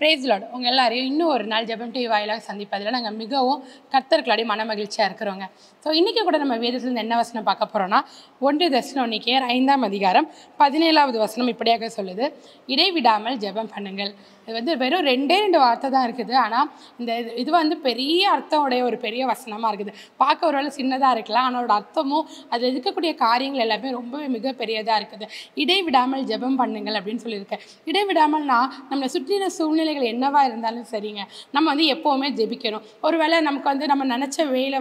Price Lord. உங்கள் எல்லாரையும் இன்னும் ஒரு நாள் ஜெபம் டிவி வாயிலாக சந்திப்பதில் நாங்கள் மிகவும் கர்த்தர்களோட மன மகிழ்ச்சியாக இருக்கிறோங்க. ஸோ இன்றைக்கி கூட நம்ம வேதத்துலேருந்து என்ன வசனம் பார்க்க போகிறோன்னா 1 தெசலோனிக்கேயர் 5ஆம் அதிகாரம் 17வது வசனம் இப்படியாக சொல்லுது, இடைவிடாமல் ஜெபம் பண்ணுங்கள். இது வெறும் 2 வார்த்தை தான் இருக்குது. ஆனால் இது பெரிய அர்த்தம் உடைய ஒரு பெரிய வசனமாக இருக்குது. பார்க்க ஒரு வேளை சின்னதாக இருக்கலாம், ஆனால் அதோட அர்த்தமும் அதில் இருக்கக்கூடிய காரியங்கள் எல்லாமே ரொம்பவே மிக பெரியதாக இருக்குது. இடைவிடாமல் ஜெபம் பண்ணுங்கள் அப்படின்னு சொல்லியிருக்கேன். இடைவிடாமல்னா நம்மளை சுற்றின சூழ்நிலைகள் என்னவா இருந்தாலும் சரிங்க, நம்ம எப்போவுமே ஜெபிக்கணும். ஒருவேளை நமக்கு நம்ம நினச்ச வேலை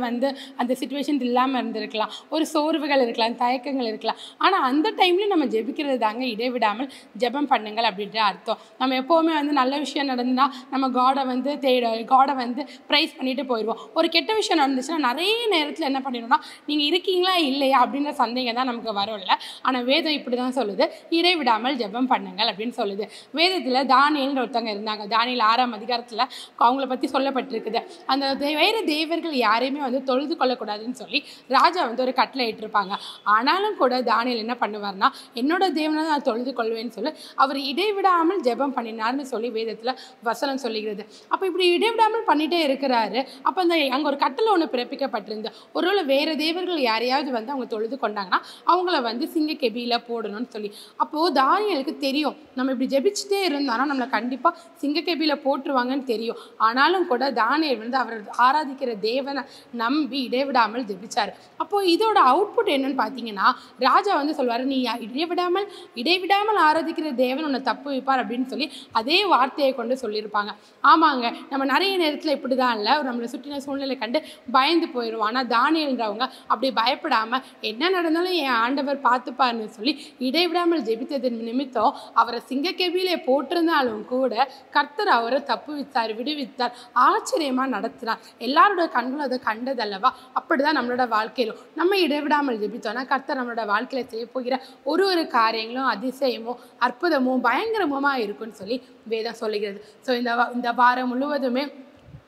அந்த சுச்சுவேஷன் இல்லாமல் இருந்திருக்கலாம், ஒரு சோர்வுகள் இருக்கலாம், தயக்கங்கள் இருக்கலாம். ஆனால் அந்த டைம்லேயும் நம்ம ஜெபிக்கிறது தாங்க இடைவிடாமல் ஜெபம் பண்ணுங்கள் அப்படின்ற அர்த்தம். நம்ம எப்போவுமே நல்ல விஷயம் நடந்தால் நம்ம காடை ப்ரைஸ் பண்ணிட்டு போயிடுவோம். ஒரு கெட்ட விஷயம் நடந்துச்சுன்னா நிறைய நேரத்தில் என்ன பண்ணிடுவோம்னா, நீங்கள் இருக்கீங்களா இல்லையா அப்படின்ற சந்தேகம் தான் நமக்கு வரும்ல. ஆனால் வேதம் இப்படி தான் சொல்லுது, இடைவிடாமல் ஜெபம் பண்ணுங்கள் அப்படின்னு சொல்லுது. வேதத்தில் தானியேல்னு ஒருத்தவங்க இருந்தாங்க. தானியேல் 6ஆம் அதிகாரத்தில் அவங்கள பற்றி சொல்லப்பட்டிருக்குது. அந்த வேறு தேவர்கள் யாரையுமே தொழுது கொள்ளக்கூடாதுன்னு சொல்லி ராஜா ஒரு கட்டளை இட்டிருப்பாங்க. ஆனாலும் கூட தானியேல் என்ன பண்ணுவார்னா, என்னோட தேவனை நான் தொழுது கொள்வேன்னு சொல்லி அவர் இடைவிடாமல் ஜெபம் பண்ணினார்னு சொல்லி வேதத்தில் வசனம் சொல்லுகிறது. அப்போ இப்படி இடைவிடாமல் பண்ணிகிட்டே இருக்கிறாரு. அப்போ அங்கே ஒரு கட்டளை ஒன்று பிறப்பிக்கப்பட்டிருந்து, ஒருவேளை வேறு தேவர்கள் யாரையாவது அவங்க தொழுது கொண்டாங்கன்னா அவங்கள சிங்க கெபியில் போடணும்னு சொல்லி. அப்போது தானியேலுக்கு தெரியும், நம்ம இப்படி ஜெபிச்சுட்டே இருந்தோம்னா நம்மளை கண்டிப்பாக சிங்க கெபியில் போட்டுருவாங்கன்னு தெரியும். ஆனாலும் கூட தானியேல் அவர் ஆராதிக்கிற தேவனை நம்பி இடைவிடாமல் ஜெபிச்சார். அப்போது இதோட அவுட்புட் என்னன்னு பார்த்தீங்கன்னா, ராஜா சொல்வார், நீ இடைவிடாமல் ஆராதிக்கிற தேவன் உன்னை தப்பு வைப்பார் அப்படின்னு சொல்லி அதே வார்த்தையை கொண்டு சொல்லியிருப்பாங்க. ஆமாங்க, நம்ம நிறைய நேரத்தில் இப்படி தான் இல்லை, நம்மளை சுற்றின சூழ்நிலை கண்டு பயந்து போயிடுவோம். ஆனால் தானியேல்ன்றவங்க அப்படி பயப்படாமல் என்ன நடந்தாலும் என் ஆண்டவர் பார்த்துப்பார்னு சொல்லி இடைவிடாமல் ஜெபித்ததன் நிமித்தம் அவரை சிங்கக்கெபியிலே போட்டிருந்தாலும் கூட கர்த்தர் அவரை தப்புவித்தார், விடுவித்தார், ஆச்சரியமாக நடத்தினார். எல்லாரோட கண்களும் அதை கண்டதல்லவா? அப்படிதான் நம்மளோட வாழ்க்கையிலும் நம்ம இடைவிடாமல் ஜெபித்தோம்னா கர்த்தர் நம்மளோட வாழ்க்கையில் செய்ய போகிற ஒரு காரியங்களும் அதிசயமும் அற்புதமும் பயங்கரமுமாக இருக்குன்னு சொல்லி வேதம் சொல்லுகிறது. ஸோ இந்த வாரம் முழுவதுமே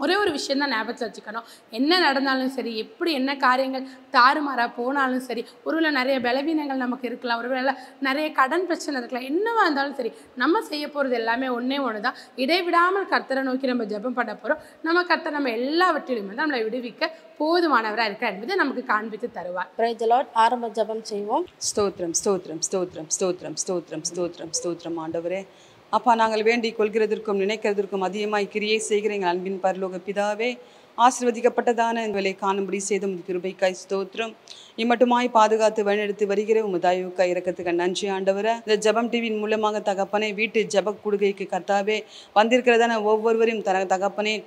ஒரே ஒரு விஷயம் தான் ஞாபகத்தில் வச்சுக்கணும். என்ன நடந்தாலும் சரி, எப்படி என்ன காரியங்கள் தாறுமாறாக போனாலும் சரி, ஒருவேளை நிறைய பலவீனங்கள் நமக்கு இருக்கலாம், ஒருவேளை நிறைய கடன் பிரச்சனை இருக்கலாம், என்னவா இருந்தாலும் சரி, நம்ம செய்ய போகிறது எல்லாமே ஒன்று தான், இடைவிடாமல் கர்த்தரை நோக்கி நம்ம ஜெபம் பண்ண போகிறோம். கர்த்தர் நம்ம எல்லாவற்றிலும் நம்மளை விடுவிக்க போதுமானவராக இருக்க என்பதை நமக்கு காண்பித்து தருவார். Praise the Lord. ஆரம்ப ஜெபம் செய்வோம். ஸ்தோத்திரம் ஸ்தோத்திரம் ஸ்தோத்திரம் ஸ்தோத்திரம் ஸ்தோத்திரம் ஸ்தோத்திரம் ஸ்தோத்திரம் ஆண்டவரே. அப்பா, நாங்கள் வேண்டிக் கொள்கிறதற்கும் நினைக்கிறதற்கும் அதிகமாய் கிரியை செய்கிற எங்கள் அன்பின் பரலோக பிதாவே, ஆசீர்வதிக்கப்பட்டதான இந்த வேலை காணும்படி செய்த உமது கிருபைக்காய் ஸ்தோத்திரம். இம்மட்டுமாய் பாதுகாத்து வழிநடத்தி வருகிற உமது தயவுக்காய் இரக்கத்துக்கு நன்றி ஆண்டவரே. இந்த ஜெபம் டிவியின் மூலமாக தகப்பனே, வீட்டு ஜெப கூடுகைக்கு கர்த்தாவே வந்திருக்கிறதான ஒவ்வொருவரையும் தகப்பனே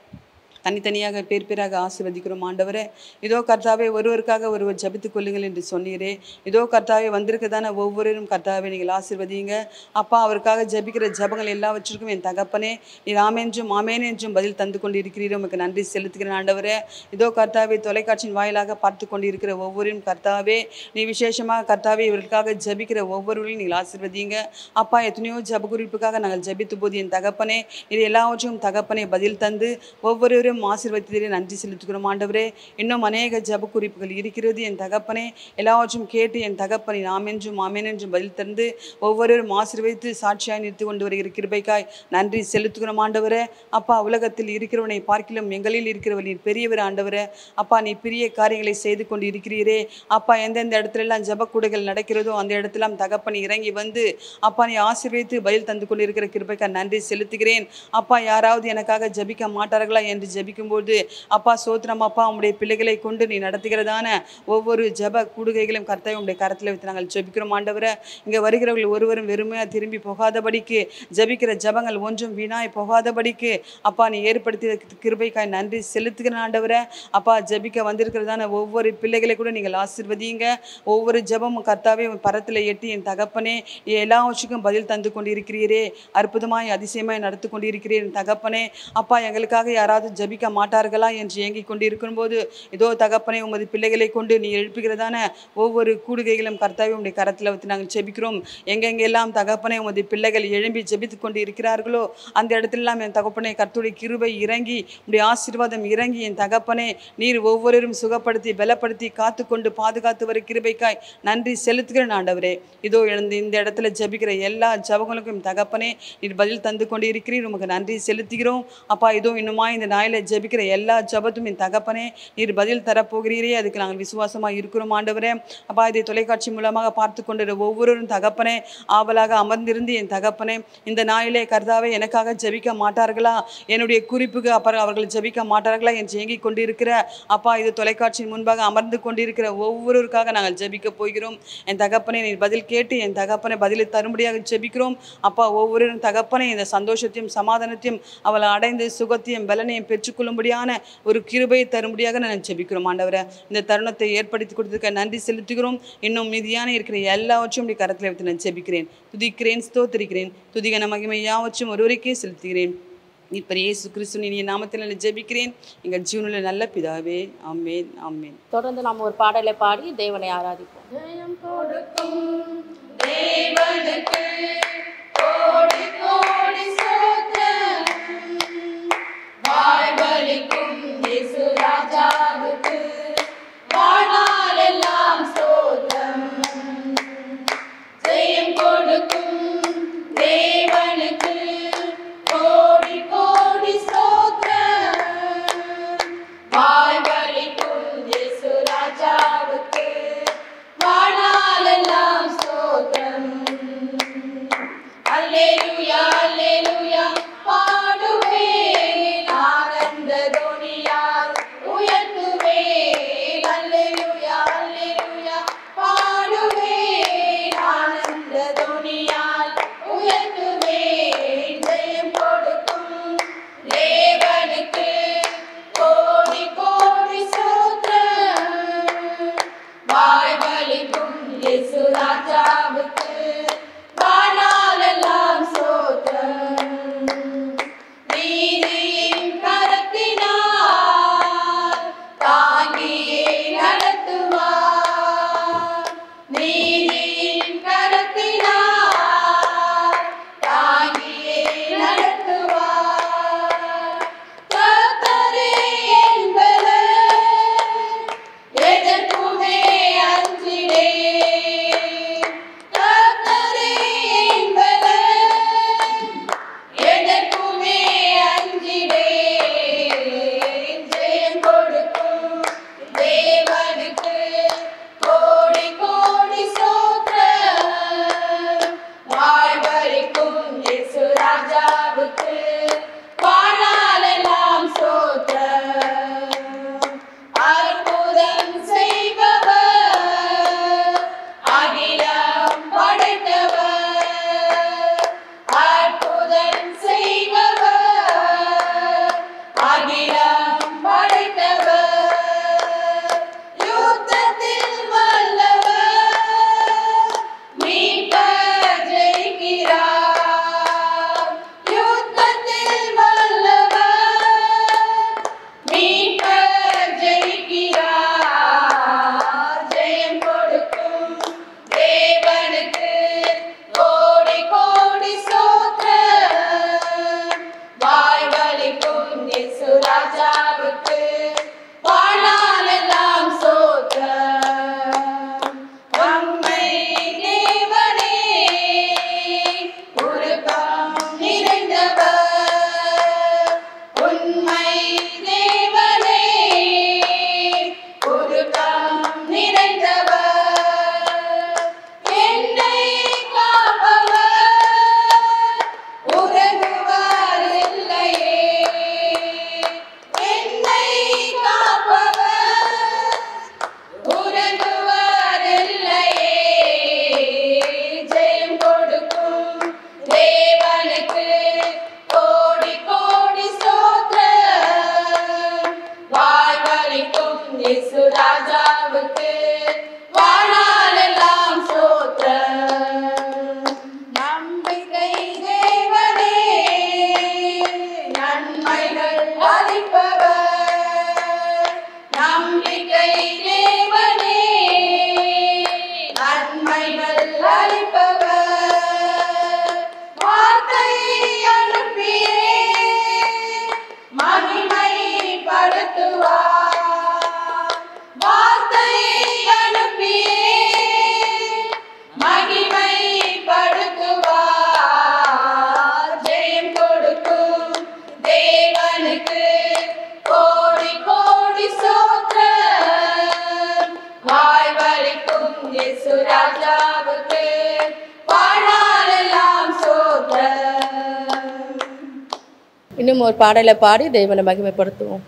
தனித்தனியாக பேராக ஆசீர்வதிக்கிறோம் ஆண்டவரே. இதோ கர்த்தாவே, ஒருவருக்காக ஒருவர் ஜெபித்துக் கொள்ளுங்கள் என்று சொன்னீரே. இதோ கர்த்தாவே, வந்திருக்கதான ஒவ்வொருவரும் கர்த்தாவே நீங்கள் ஆசீர்வதிங்க அப்பா. அவருக்காக ஜெபிக்கிற ஜெபங்கள் எல்லாவற்றிற்கும் என் தகப்பனே நீர் ஆமென்றும் ஆமேன் என்றும் பதில் தந்து கொண்டு இருக்கிறீர். உமக்கு நன்றி செலுத்துகிறேன் ஆண்டவரே. இதோ கர்த்தாவே, தொலைக்காட்சியின் வாயிலாக பார்த்து கொண்டு இருக்கிற ஒவ்வொருவரும் கர்த்தாவே நீ விசேஷமாக கர்த்தாவே இவர்களுக்காக ஜெபிக்கிற ஒவ்வொருவரையும் நீங்கள் ஆசீர்வதிங்க அப்பா. எத்தனையோ ஜெப குறிப்புக்காக நாங்கள் ஜெபித்த போது என் தகப்பனே இது எல்லாவற்றையும் தகப்பனே பதில் தந்து ஒவ்வொருவரும் ஆசீர்வதித்தீரே. நன்றி செலுத்துகிறோம் ஆண்டவரே. இன்னும் அநேக ஜெப குறிப்புகள் இருக்கிறது என் தகப்பனே. எல்லாவற்றும் கேட்டு என் தகப்பனை ஆமென்றும் ஆமென் என்றும் பதில் தந்து ஒவ்வொருவரும் ஆசீர்வதித்து சாட்சியாய் நிறுத்தி கொண்டு வருகிற கிருபைக்காய் நன்றி செலுத்துகிறோம் ஆண்டவரே. அப்பா, உலகத்தில் இருக்கிறவனை பார்க்கிலும் எங்களில் இருக்கிறவர் நீர் பெரியவர் ஆண்டவரே. அப்பா, நீ பெரிய காரியங்களை செய்து கொண்டு இருக்கிறீரே அப்பா. எந்தெந்த இடத்துலலாம் ஜெபக்கூடுகள் நடக்கிறதோ அந்த இடத்துலாம் தகப்பனை இறங்கி வந்து அப்பா நீ ஆசீர்வதித்து பதில் தந்து கொண்டு இருக்கிற கிருபைக்காய் நன்றி செலுத்துகிறேன் அப்பா. யாராவது எனக்காக ஜெபிக்க மாட்டார்களா என்று ஜெபிக்கும்போது அப்பா சோத்திரம் அப்பா, உங்களுடைய பிள்ளைகளை கொண்டு நீ நடத்துகிறதான ஒவ்வொரு ஜெப கூடுகைகளையும் கர்த்தாவே உங்களுடைய கரத்தில் வைத்து நாங்கள் ஜெபிக்கிறோம் ஆண்டவரே. இங்கே வருகிறவர்கள் ஒருவரும் வெறுமையாக திரும்பி போகாதபடிக்கு, ஜெபிக்கிற ஜெபங்கள் ஒன்றும் வீணாய் போகாதபடிக்கு அப்பா நீ ஏற்படுத்திய கிருபைக்காய் நன்றி செலுத்துகிறேன் ஆண்டவரே. அப்பா, ஜெபிக்க வந்திருக்கிறதான ஒவ்வொரு பிள்ளைகளை கூட நீங்கள் ஆசீர்வதிங்க. ஒவ்வொரு ஜெபமும் கர்த்தாவே பரத்தில் எட்டி என் தகப்பனே எல்லாவற்றுக்கும் பதில் தந்து கொண்டிருக்கிறீரே. அற்புதமாய் அதிசயமாய் நடத்தி கொண்டிருக்கிறேன் தகப்பனே. அப்பா, எங்களுக்காக யாராவது ஜெபிக்க மாட்டார்களா என்று ஏங்கிக் கொண்டு இருக்கும்போது இதோ தகப்பனே உமது பிள்ளைகளை கொண்டு நீ எழுப்புகிறதான ஒவ்வொரு கூடுகைகளும் கர்த்தாவே உடைய கரத்தில் வைத்து நாங்கள் ஜெபிக்கிறோம். எங்கெங்கெல்லாம் தகப்பனே உமது பிள்ளைகள் எழும்பி ஜெபித்து கொண்டு இருக்கிறார்களோ அந்த இடத்துலலாம் என் தகப்பனே கர்த்தருடைய கிருபை இறங்கி உடைய ஆசீர்வாதம் இறங்கி என் தகப்பனே நீர் ஒவ்வொருவரும் சுகப்படுத்தி பலப்படுத்தி காத்து கொண்டு பாதுகாத்து வர கிருபைக்காய் நன்றி செலுத்துகிறேன் ஆண்டவரே. இதோ இந்த இடத்துல ஜெபிக்கிற எல்லா ஜபங்களுக்கும் தகப்பனே நீர் பதில் தந்து கொண்டு இருக்கிறீர். உமக்கு நன்றி செலுத்துகிறோம் அப்பா. இதோ இன்னுமா இந்த நாளில் ஜெபிக்கிற எல்லா ஜபத்தும் என் தகப்பனே நீர் பதில் தரப்போகிறீரே, அதுக்கு நாங்கள் விசுவாசமாக இருக்கிறோம் ஆண்டவரே. அப்பா இதை தொலைக்காட்சி மூலமாக பார்த்து கொண்டிருக்கிற ஒவ்வொருவரும் தகப்பனே ஆவலாக அமர்ந்திருந்து என் தகப்பனே இந்த நாளிலே கர்த்தாவே எனக்காக ஜெபிக்க மாட்டார்களா, என்னுடைய குறிப்புக்கு அப்புறம் அவர்கள் ஜெபிக்க மாட்டார்களா என்று ஏங்கிக் கொண்டிருக்கிற அப்பா இது தொலைக்காட்சியின் முன்பாக அமர்ந்து கொண்டிருக்கிற ஒவ்வொருவருக்காக நாங்கள் ஜெபிக்க போகிறோம். என் தகப்பனே நீர் பதில் கேட்டு என் தகப்பனை பதிலை தரும்படியாக ஜெபிக்கிறோம் அப்பா. ஒவ்வொருவரும் தகப்பனை இந்த சந்தோஷத்தையும் சமாதானத்தையும் அவளை அடைந்து சுகத்தையும் பலனையும் பெற்றுக்கொள்ளும்படியான ஒரு கிருபையை தரும்படியாக நான் ஜெபிக்கிறோம் ஆண்டவரை. இந்த தருணத்தை ஏற்படுத்தி கொடுத்துக்க நன்றி செலுத்துகிறோம். இன்னும் மீதியான இருக்கிற எல்லாவற்றையும் உடைய கரத்தில் வைத்து நான் ஜெபிக்கிறேன், துதிக்கிறேன், ஸ்தோத்திரிக்கிறேன். துதிகன மகிமை யாவற்றையும் ஒருவருக்கே செலுத்துகிறேன். இப்போ இயேசு கிறிஸ்து இனிய நாமத்தில் நான் ஜெபிக்கிறேன் எங்கள் ஜீவனில் நல்ல பிதாவே. ஆமென் ஆமென். தொடர்ந்து நாம் ஒரு பாடலை பாடி தேவனை ஆராதிப்போம். ஜெயம் கொடுக்கும் தேவனுக்கு கோடி கோடி ஸ்தோத்திரம், வாழ்வளிக்கும் இயேசு ராஜாவுக்கு வாழ்நாளெல்லாம் ஸ்தோத்திரம். ஜெயம் கொடுக்கும் தேவனுக்கு கோடி கோடி ஸ்தோத்திரம், வாழ்வளிக்கும் இயேசு ராஜாவுக்கு வாழ்நாளெல்லாம் ஸ்தோத்திரம். அல்லேலூயா அல்லேலூயா ராஜாவுக்கு வாழ்நாளெல்லாம் ஸ்தோத்திரம். இன்னும் ஒரு பாடலை பாடி தேவனை மகிமைப்படுத்துவோம்.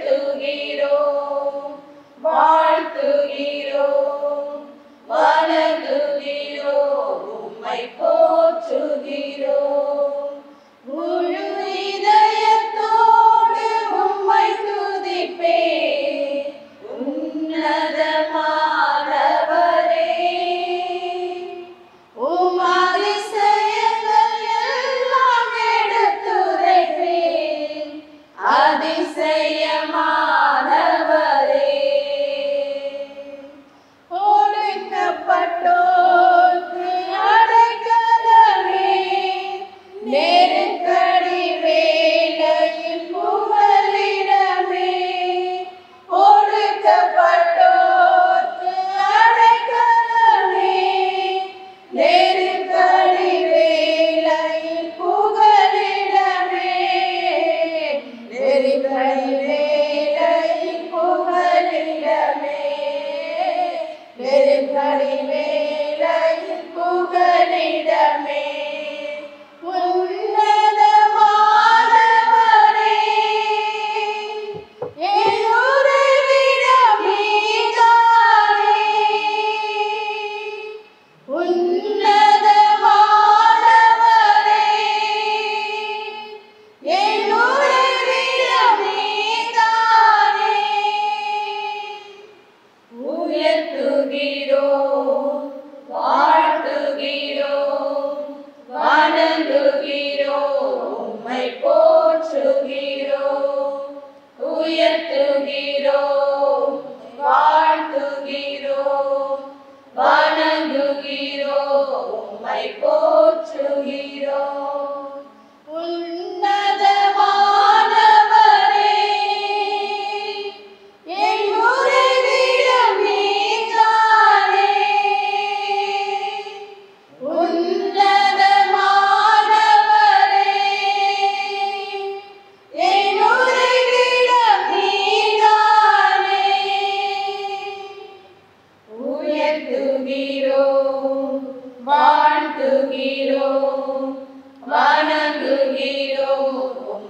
போற்றுகிறோம், வாழ்த்துகிறோம்.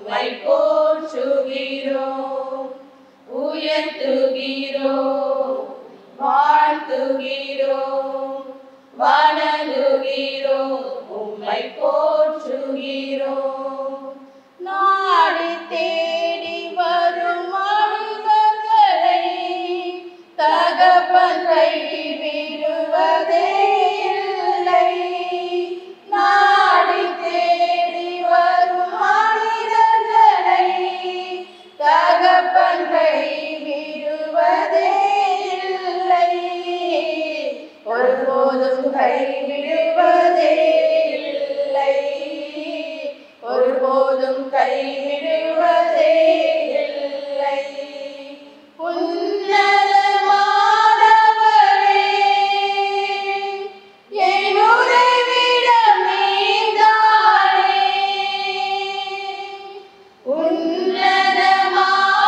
உம்மை போற்றுகிறோம் உயர்த்துகிறோம் வாழ்த்துகிறோம் வணங்குகிறோம் உம்மை போற்றுகிறோம் நாடி தேடி வரும் மனிதர்களை தகப்பன் கைவிடுவதே இல்லை நாடி தேடி வரும் மனிதர்களை தகப்பன் கைவிடுவதே இல்லை ஒருபோதும் கைவிடுவதே இல்லை ஒருபோதும் கைவிடுவதே இல்லை உன்னதமானவரே என் உறைவிடம் நீர்தானே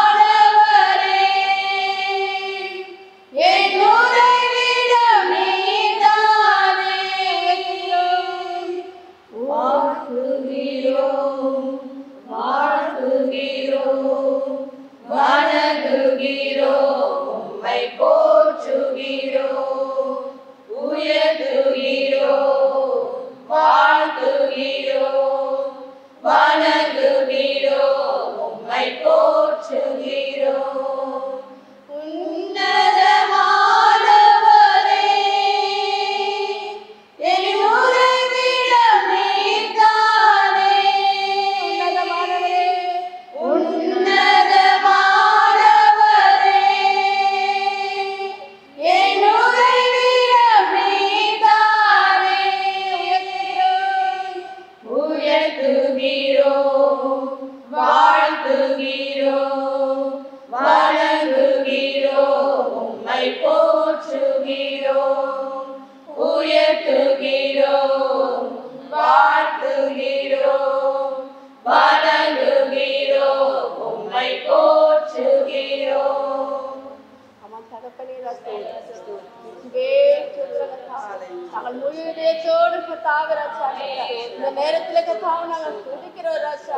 உன்னதமானவரே என் உறைவிடம் நீர்தானே வாழ்த்துகிறோம் வாழ்த்துகிறோம் வணங்குகிறோம் உம்மை போற்றுகிறோம் உயர்த்துகிறோம் வாழ்த்துகிறோம் வணங்குகிறோம் உம்மை போற்றுகிறோம் உன்னதமானவரே என் உறைவிடம் நீர்தானே உன்னதமானவரே என் உறைவிடம் நீர்தானே உயர்த்துகிறோம் வாழ்த்துகிறோம் வணங்குகிறோம் உம்மை போற்றுகிறோம் உயர்த்துகிறோம் வாழ்த்துகிறோம் வணங்குகிறோம் உம்மை போற்றுகிறோம் அம்மா தகப்பனே நாங்கள் முழு இதயத்தோடு இந்த நேரத்துல நாங்கள் துதிக்கிறோம் ராஜா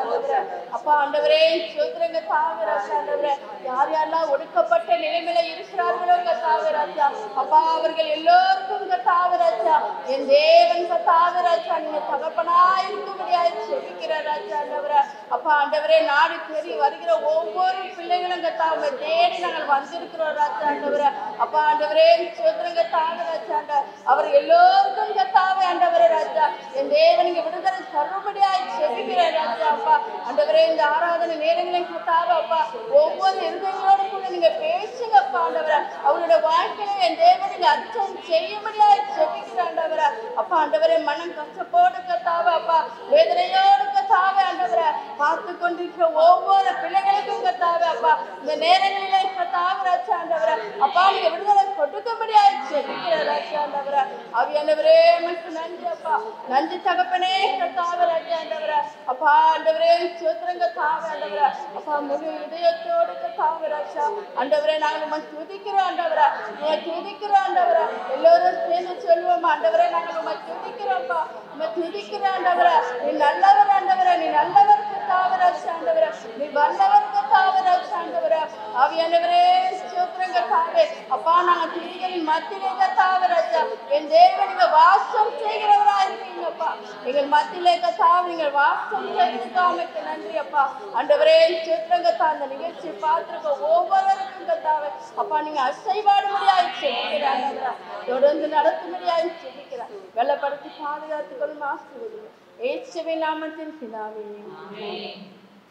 அப்பா ஆண்டவரே சோதரங்க ராஜா யார் யாரெல்லாம் ஒடுக்கப்பட்ட நிலைமையில இருக்கிறார்களோ ராஜா அப்பா அவர்கள் எல்லோருக்கும் ராஜா என் தேவன் ராஜா நீங்க தகப்பனா இருக்கும்படியாக செபிக்கிறார் ராஜா அப்பா ஆண்டவரே நாடு தேடி வருகிற ஒவ்வொரு பிள்ளைகளும் உங்க தேடி நாங்கள் வந்திருக்கிறோம் ராஜா ஆண்டவரே அப்பா ஆண்டவரே சோதரங்க ராஜா அவர் எல்லோருக்கும் கத்தாவே ஆண்டவரே ராஜா என் தேவனுக்கு விடுதலை தரும்படியாய் செபிக்கிறார் ராஜா அப்பா ஆண்டவரே இந்த ஆராதனை நேரங்களையும் கத்தாவே அப்பா ஒவ்வொரு இருதயங்களோடு கூட நீங்க பேசுங்க அப்பா ஆண்டவரே அவருடைய வாழ்க்கையில என் தேவனுக்கு அர்த்தம் செய்யும்படியாய் செபிக்கிற ஆண்டவரே அப்பா ஆண்டவரே மனம் கஷ்டப்போடு கத்தாவே அப்பா வேதனையோடு கத்தாவே ஆண்டவரே பார்த்து கொண்டிருக்கிற ஒவ்வொரு பிள்ளைகளுக்கும் கத்தாவே அப்பா இந்த நேரங்களிலே கத்தாவே ராஜா ஆண்டவரே அப்பா நீங்க விடுதலை கொடுக்கும்படியாய் செபிக்கிற ராஜா ஆண்டவரே ஆவியானவரே உமக்கு நன்றி அப்பா நன்றி தகப்பனே கத்தாவே ராஜா ஆண்டவரே அப்பா ஆண்டவரே சோத்திரங்க தாவே ஆண்டவரே அப்பா முழு இதயத்தோடு கத்தாவே ராஜா ஆண்டவரே நாங்கள் உம்மை துதிக்கிறோம் ஆண்டவரே உம்மை துதிக்கிறோம் ஆண்டவரே எல்லோரும் சேர்ந்து சொல்லுவோம் ஆண்டவரே நாங்கள் உம்மை துதிக்கிறோம்ப்பா உம்மை துதிக்கிறோம் ஆண்டவரே நீ நல்லவர் ஆண்டவரே நீ நல்லவர் கத்தாவே ராஜா ஆண்டவரே நீ வல்லவர் கத்தாவே ராஜா ஆண்டவரே ஆவியானவரே சோத்திரங்க தாவே அப்பா நாங்கள் துதிகளின் மத்தியிலே கத்தாவே ராஜா என் தேவன் நீங்க வாசம் செய்கிறவரா இருக்கீங்கப்பா எங்கள் மத்தியிலே கத்தாவே நீங்கள் வாசம் செய்கிறதுக்கு நன்றி அப்பா ஆண்டவரே சோத்திரங்க அந்த நிகழ்ச்சி பார்த்திருக்க ஒவ்வொருவருக்கும் கத்தாவே அப்பா நீங்க அசைவாடும்படியாய் செபிக்கிறாங்க தொடர்ந்து நடத்தும்படியாய் செபிக்கிறார் வெள்ளப்படுத்தி பாதுகாத்துக்கொள்ளும் ஆசீர்வதிங்க இயேசுவின் நாமத்தில் பிதாவே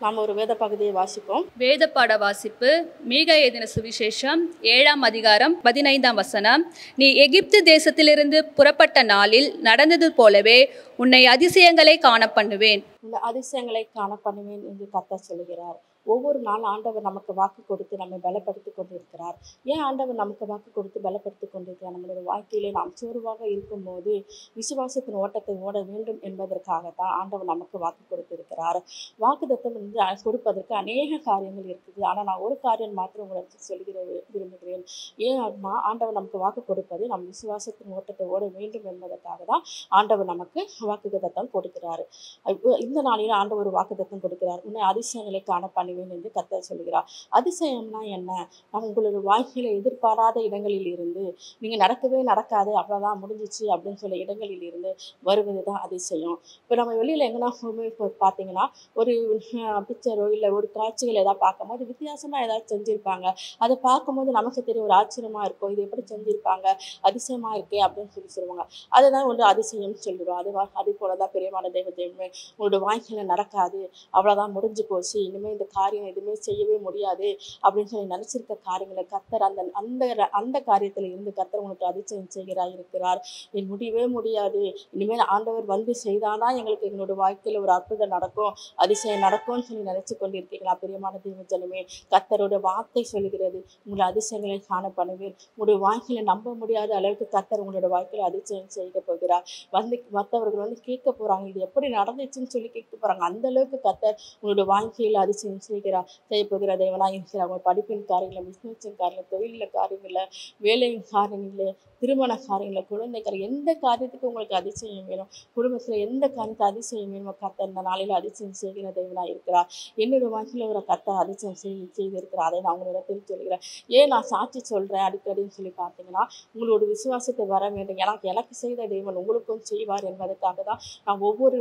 நாம் ஒரு வேத பகுதியை வாசிப்போம். வேத பாட வாசிப்பு மீகா எழுதின சுவிசேஷம் 7ஆம் அதிகாரம் 15ஆம் வசனம். நீ எகிப்து தேசத்திலிருந்து புறப்பட்ட நாளில் நடந்தது போலவே உன்னை அதிசயங்களை காண பண்ணுவேன். இந்த அதிசயங்களை காண பண்ணுவேன் என்று கர்த்தர் சொல்கிறார். ஒவ்வொரு நாள் ஆண்டவர் நமக்கு வாக்கு கொடுத்து நம்மை பலப்படுத்தி கொண்டிருக்கிறார். ஏன் ஆண்டவர் நமக்கு வாக்கு கொடுத்து பலப்படுத்தி கொண்டிருக்கிறார்? நம்மளுடைய வாழ்க்கையிலே நாம் சோர்வாக இருக்கும்போது விசுவாசத்தின் ஓட்டத்தை ஓட வேண்டும் என்பதற்காகத்தான் ஆண்டவர் நமக்கு வாக்கு கொடுத்திருக்கிறார். வாக்குத்தத்தம் வந்து கொடுப்பதற்கு அநேக காரியங்கள் இருக்குது. ஆனால் நான் ஒரு காரியம் மாத்திரம் உங்களுக்கு சொல்லிக்கிற விரும்புகிறேன். ஏன் ஆண்டவர் நமக்கு வாக்கு கொடுப்பது நம் விசுவாசத்தின் ஓட்டத்தை ஓட வேண்டும் என்பதற்காக தான் ஆண்டவர் நமக்கு வாக்குத்தத்தம் கொடுக்கிறார். இந்த நாளில் ஆண்டவர் வாக்குத்தத்தம் கொடுக்கிறார். உன்னை அதிசயங்களை காண பண்ணுவேன் என்று கர்த்தர் சொல்கிறார். அதிசயம்னா என்ன? உங்களுடைய வாழ்க்கையில எதிர்பாராத இடங்களில் இருந்து நீங்கள் நடக்காது அவ்வளோதான் முடிஞ்சிச்சு அப்படின்னு சொல்ல இடங்களில் இருந்து வருவது தான் அதிசயம். இப்போ நம்ம வெளியில் எங்கன்னா பார்த்தீங்கன்னா ஒரு பிக்சரோ இல்லை ஒரு காட்சிகள் ஏதாவது பார்க்கும்போது வித்தியாசமாக ஏதாவது செஞ்சுருப்பாங்க. அதை பார்க்கும்போது நமக்கு தெரியும், ஒரு ஆச்சரியமாக இருக்கும், இது எப்படி செஞ்சுருப்பாங்க, அதிசயமாக இருக்கே அப்படின்னு சொல்லுவாங்க. அதுதான் ஒரு அதிசயம் சொல்லிடுவோம். அதே போல தான் பிரியமான தெய்வமே, உங்களோட வாழ்க்கையில் நடக்காது, அவ்வளோதான் முடிஞ்சு போச்சு, இனிமேல் இந்த காரியம் எதுவுமே செய்யவே முடியாது அப்படின்னு சொல்லி நினச்சிருக்க காரியங்களை கர்த்தர் அந்த காரியத்தில் இருந்து கர்த்தர் உங்களுக்கு அதிசயம் செய்கிறார் இருக்கிறார். என் முடியவே முடியாது, இனிமேல் ஆண்டவர் வந்து செய்தானா எங்களுக்கு எங்களோட வாழ்க்கையில் ஒரு அற்புதம் நடக்கும், அதிசயம் நடக்கும்னு சொல்லி நினைச்சு கொண்டிருக்கீங்களா? பிரியமான தெய்வ ஜனமே, கர்த்தரோட வார்த்தை சொல்லுகிறது, உங்களை அதிசயங்களை காண பண்ணுவேன். உங்களுடைய வாழ்க்கையில நம்ப முடியாத அளவுக்கு கர்த்தர் உங்களோட வாழ்க்கையில அதிசயம் செய்ய போகிறார். மற்றவர்கள் வந்து கேட்க போறாங்க, இது எப்படி நடந்துச்சுன்னு சொல்லி கேட்க போறாங்க. அந்த அளவுக்கு கர்த்தர் உங்களோட வாழ்க்கையில அதிசயம் செய்ய போகிற தேவனா இருக்கிறார். அவங்க படிப்பின் காரியங்கள, பிசினஸின் காரியங்கள, தொழில காரியங்கள, வேலையின் காரியங்கள, திருமண காரியங்கள, குழந்தைகள், எந்த காரியத்துக்கு உங்களுக்கு அதிசயம் வேணும், குடும்பத்துல எந்த காரியத்துக்கு அதிசயம் வேணுமோ கர்த்தர் இந்த நாளில் அதிசயம் செய்கிற தேவனா இருக்கிறார். என்னோட வாழ்க்கையில ஒரு கர்த்தர் அதிசயம் செய்திருக்கிறார். அதை நான் உங்களிடத்தில் சொல்கிறேன். ஏன் நான் சாட்சி சொல்றேன் அடிக்கடின்னு சொல்லி பார்த்தீங்கன்னா, உங்களோட விசுவாசத்தை வர வேண்டும். எனக்கு செய்த தேவன் உங்களுக்கும் செய்வார் என்பதற்காக தான் நான் ஒவ்வொரு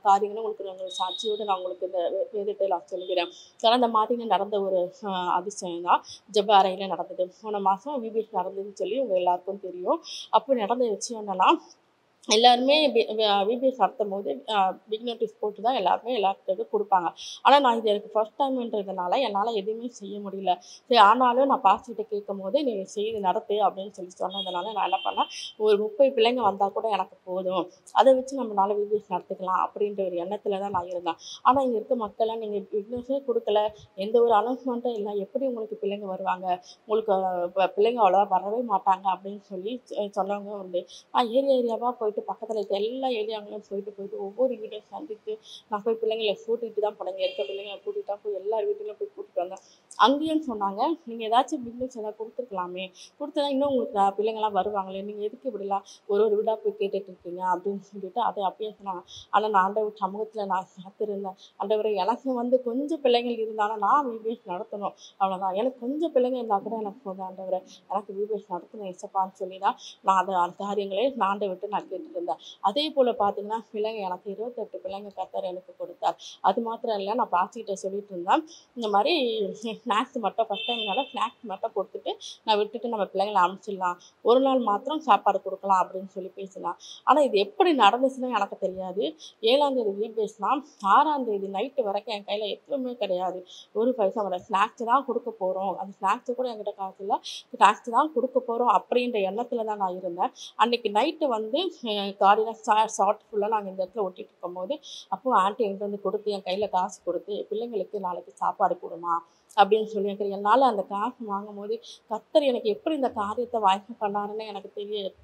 காரியங்களும் உங்களுக்கு சாட்சியோடு நான் உங்களுக்கு இந்த வேதத்தை நான் சொல்கிறேன். கடந்த மாதிரி நடந்த ஒரு அதிசயம் தான் ஜெப அறையில் நடந்தது. போன மாதம் விபிஎஸ் நடந்ததுன்னு சொல்லி உங்கள் எல்லாருக்கும் தெரியும். அப்போ நடந்த விஷயம் என்னன்னா, எல்லாருமே விபிஎஸ் நடத்தும் போது பிக் நோட்டீஸ் போட்டு தான் எல்லாத்துக்கும் கொடுப்பாங்க. ஆனால் நான் இது எனக்கு ஃபர்ஸ்ட் டைம்ன்றதுனால என்னால் எதுவுமே செய்ய முடியல. சரி, ஆனாலும் நான் பாஸ்டர்கிட்ட கேட்கும் போது நீ செய்து நடத்து அப்படின்னு சொல்லி சொன்னதுனால நான் என்ன பண்ணேன், ஒரு 30 பிள்ளைங்க வந்தால் கூட எனக்கு போதும், அதை வச்சு நம்மளால விபிஎஸ் நடத்திக்கலாம் அப்படின்ற ஒரு எண்ணத்தில் தான் நான் இருந்தேன். ஆனால் இங்கே இருக்க மக்கள்லாம் நீங்கள் பிக்னஸே கொடுக்கல, எந்த ஒரு அனௌன்ஸ்மெண்ட்டும் இல்லை, எப்படி உங்களுக்கு பிள்ளைங்க வருவாங்க, உங்களுக்கு பிள்ளைங்க அவ்வளோவா வரவே மாட்டாங்க அப்படின்னு சொல்லி சொன்னவங்க உண்டு. நான் ஏரியாவாக போயிட்டு பக்கத்தில் இருக்க எல்லா ஏரியாங்களும் போயிட்டு ஒவ்வொரு வீட்டையும் சந்தித்து நான் போய் பிள்ளைங்களை கூட்டிகிட்டு தான் போனேன். இருக்க பிள்ளைங்களை கூட்டிகிட்டு தான் போய் எல்லார் வீட்டிலையும் போய் கூட்டிகிட்டு வந்தேன். அங்கேயும் சொன்னாங்க, நீங்கள் ஏதாச்சும் பிக்னிக்ஸ் ஏதாவது கொடுத்துருக்கலாமே, கொடுத்தா இன்னும் உங்களுக்கு பிள்ளைங்களாம் வருவாங்களே, நீங்கள் எதுக்கு இப்படிலாம் ஒரு வீடாக போய் கேட்டுட்டு இருக்கீங்க அப்படின்னு சொல்லிட்டு அதை அப்பயே சொன்னாங்க. ஆனால் நான் ஆண்டவர் சமூகத்தில் நான் காத்திருந்தேன். ஆண்டவரை எனக்கு வந்து கொஞ்சம் பிள்ளைங்கள் இருந்தாலும் நான் விபிஎஸ் நடத்தணும், அவ்வளோதான், எனக்கு கொஞ்சம் பிள்ளைங்க இருந்தால் கூட எனக்கு போதும் ஆண்டவரை, எனக்கு விபிஎஸ் நடத்தணும் இசப்பான்னு சொல்லி தான் நான் அந்த காரியங்களே நாண்டை விட்டு நான் கேட்டுட்டு இருந்தேன். அதே போல் பார்த்தீங்கன்னா பிள்ளைங்க எனக்கு 28 பிள்ளைங்க கர்த்தர் எனக்கு கொடுத்தார். அது மாத்திரம் இல்லை, நான் பாஸ்டர்கிட்ட சொல்லிட்டு இருந்தேன், இந்த மாதிரி ஸ்நாக்ஸ் மட்டும் ஃபஸ்ட் டைம்னால ஸ்நாக்ஸ் மட்டும் கொடுத்துட்டு நான் விட்டுட்டு நம்ம பிள்ளைங்களை அனுப்பிச்சிடலாம், ஒரு நாள் மாத்திரம் சாப்பாடு கொடுக்கலாம் அப்படின்னு சொல்லி பேசினான். ஆனால் இது எப்படி நடந்துச்சுன்னு எனக்கு தெரியாது. 7ஆம் தேதி விபிஎஸ்னால் 6ஆம் தேதி நைட்டு வரைக்கும் என் கையில் எதுவுமே கிடையாது, ஒரு பைசா வர, ஸ்நாக்ஸ் தான் கொடுக்க போகிறோம், அந்த ஸ்நாக்ஸு கூட என்கிட்ட காசு இல்லை, ஸ்நாக்ஸ் தான் கொடுக்க போகிறோம் அப்படின்ற எண்ணத்தில் தான் நான் இருந்தேன். அன்றைக்கி நைட்டு வந்து காலையில் ஷார்ட் ஃபுல்லாக நாங்கள் இந்த இடத்துல ஒட்டிகிட்டு இருக்கும்போது அப்போது ஆண்டி என்கிட்ட வந்து கொடுத்து என் கையில் காசு கொடுத்து பிள்ளைங்களுக்கு நாளைக்கு சாப்பாடு கொடுமா அப்படின்னு சொல்லி எனக்கு என்னால் அந்த காசு வாங்கும் போது கர்த்தர் எனக்கு எப்படி இந்த காரியத்தை வாய்ப்பு பண்ணாருன்னு எனக்கு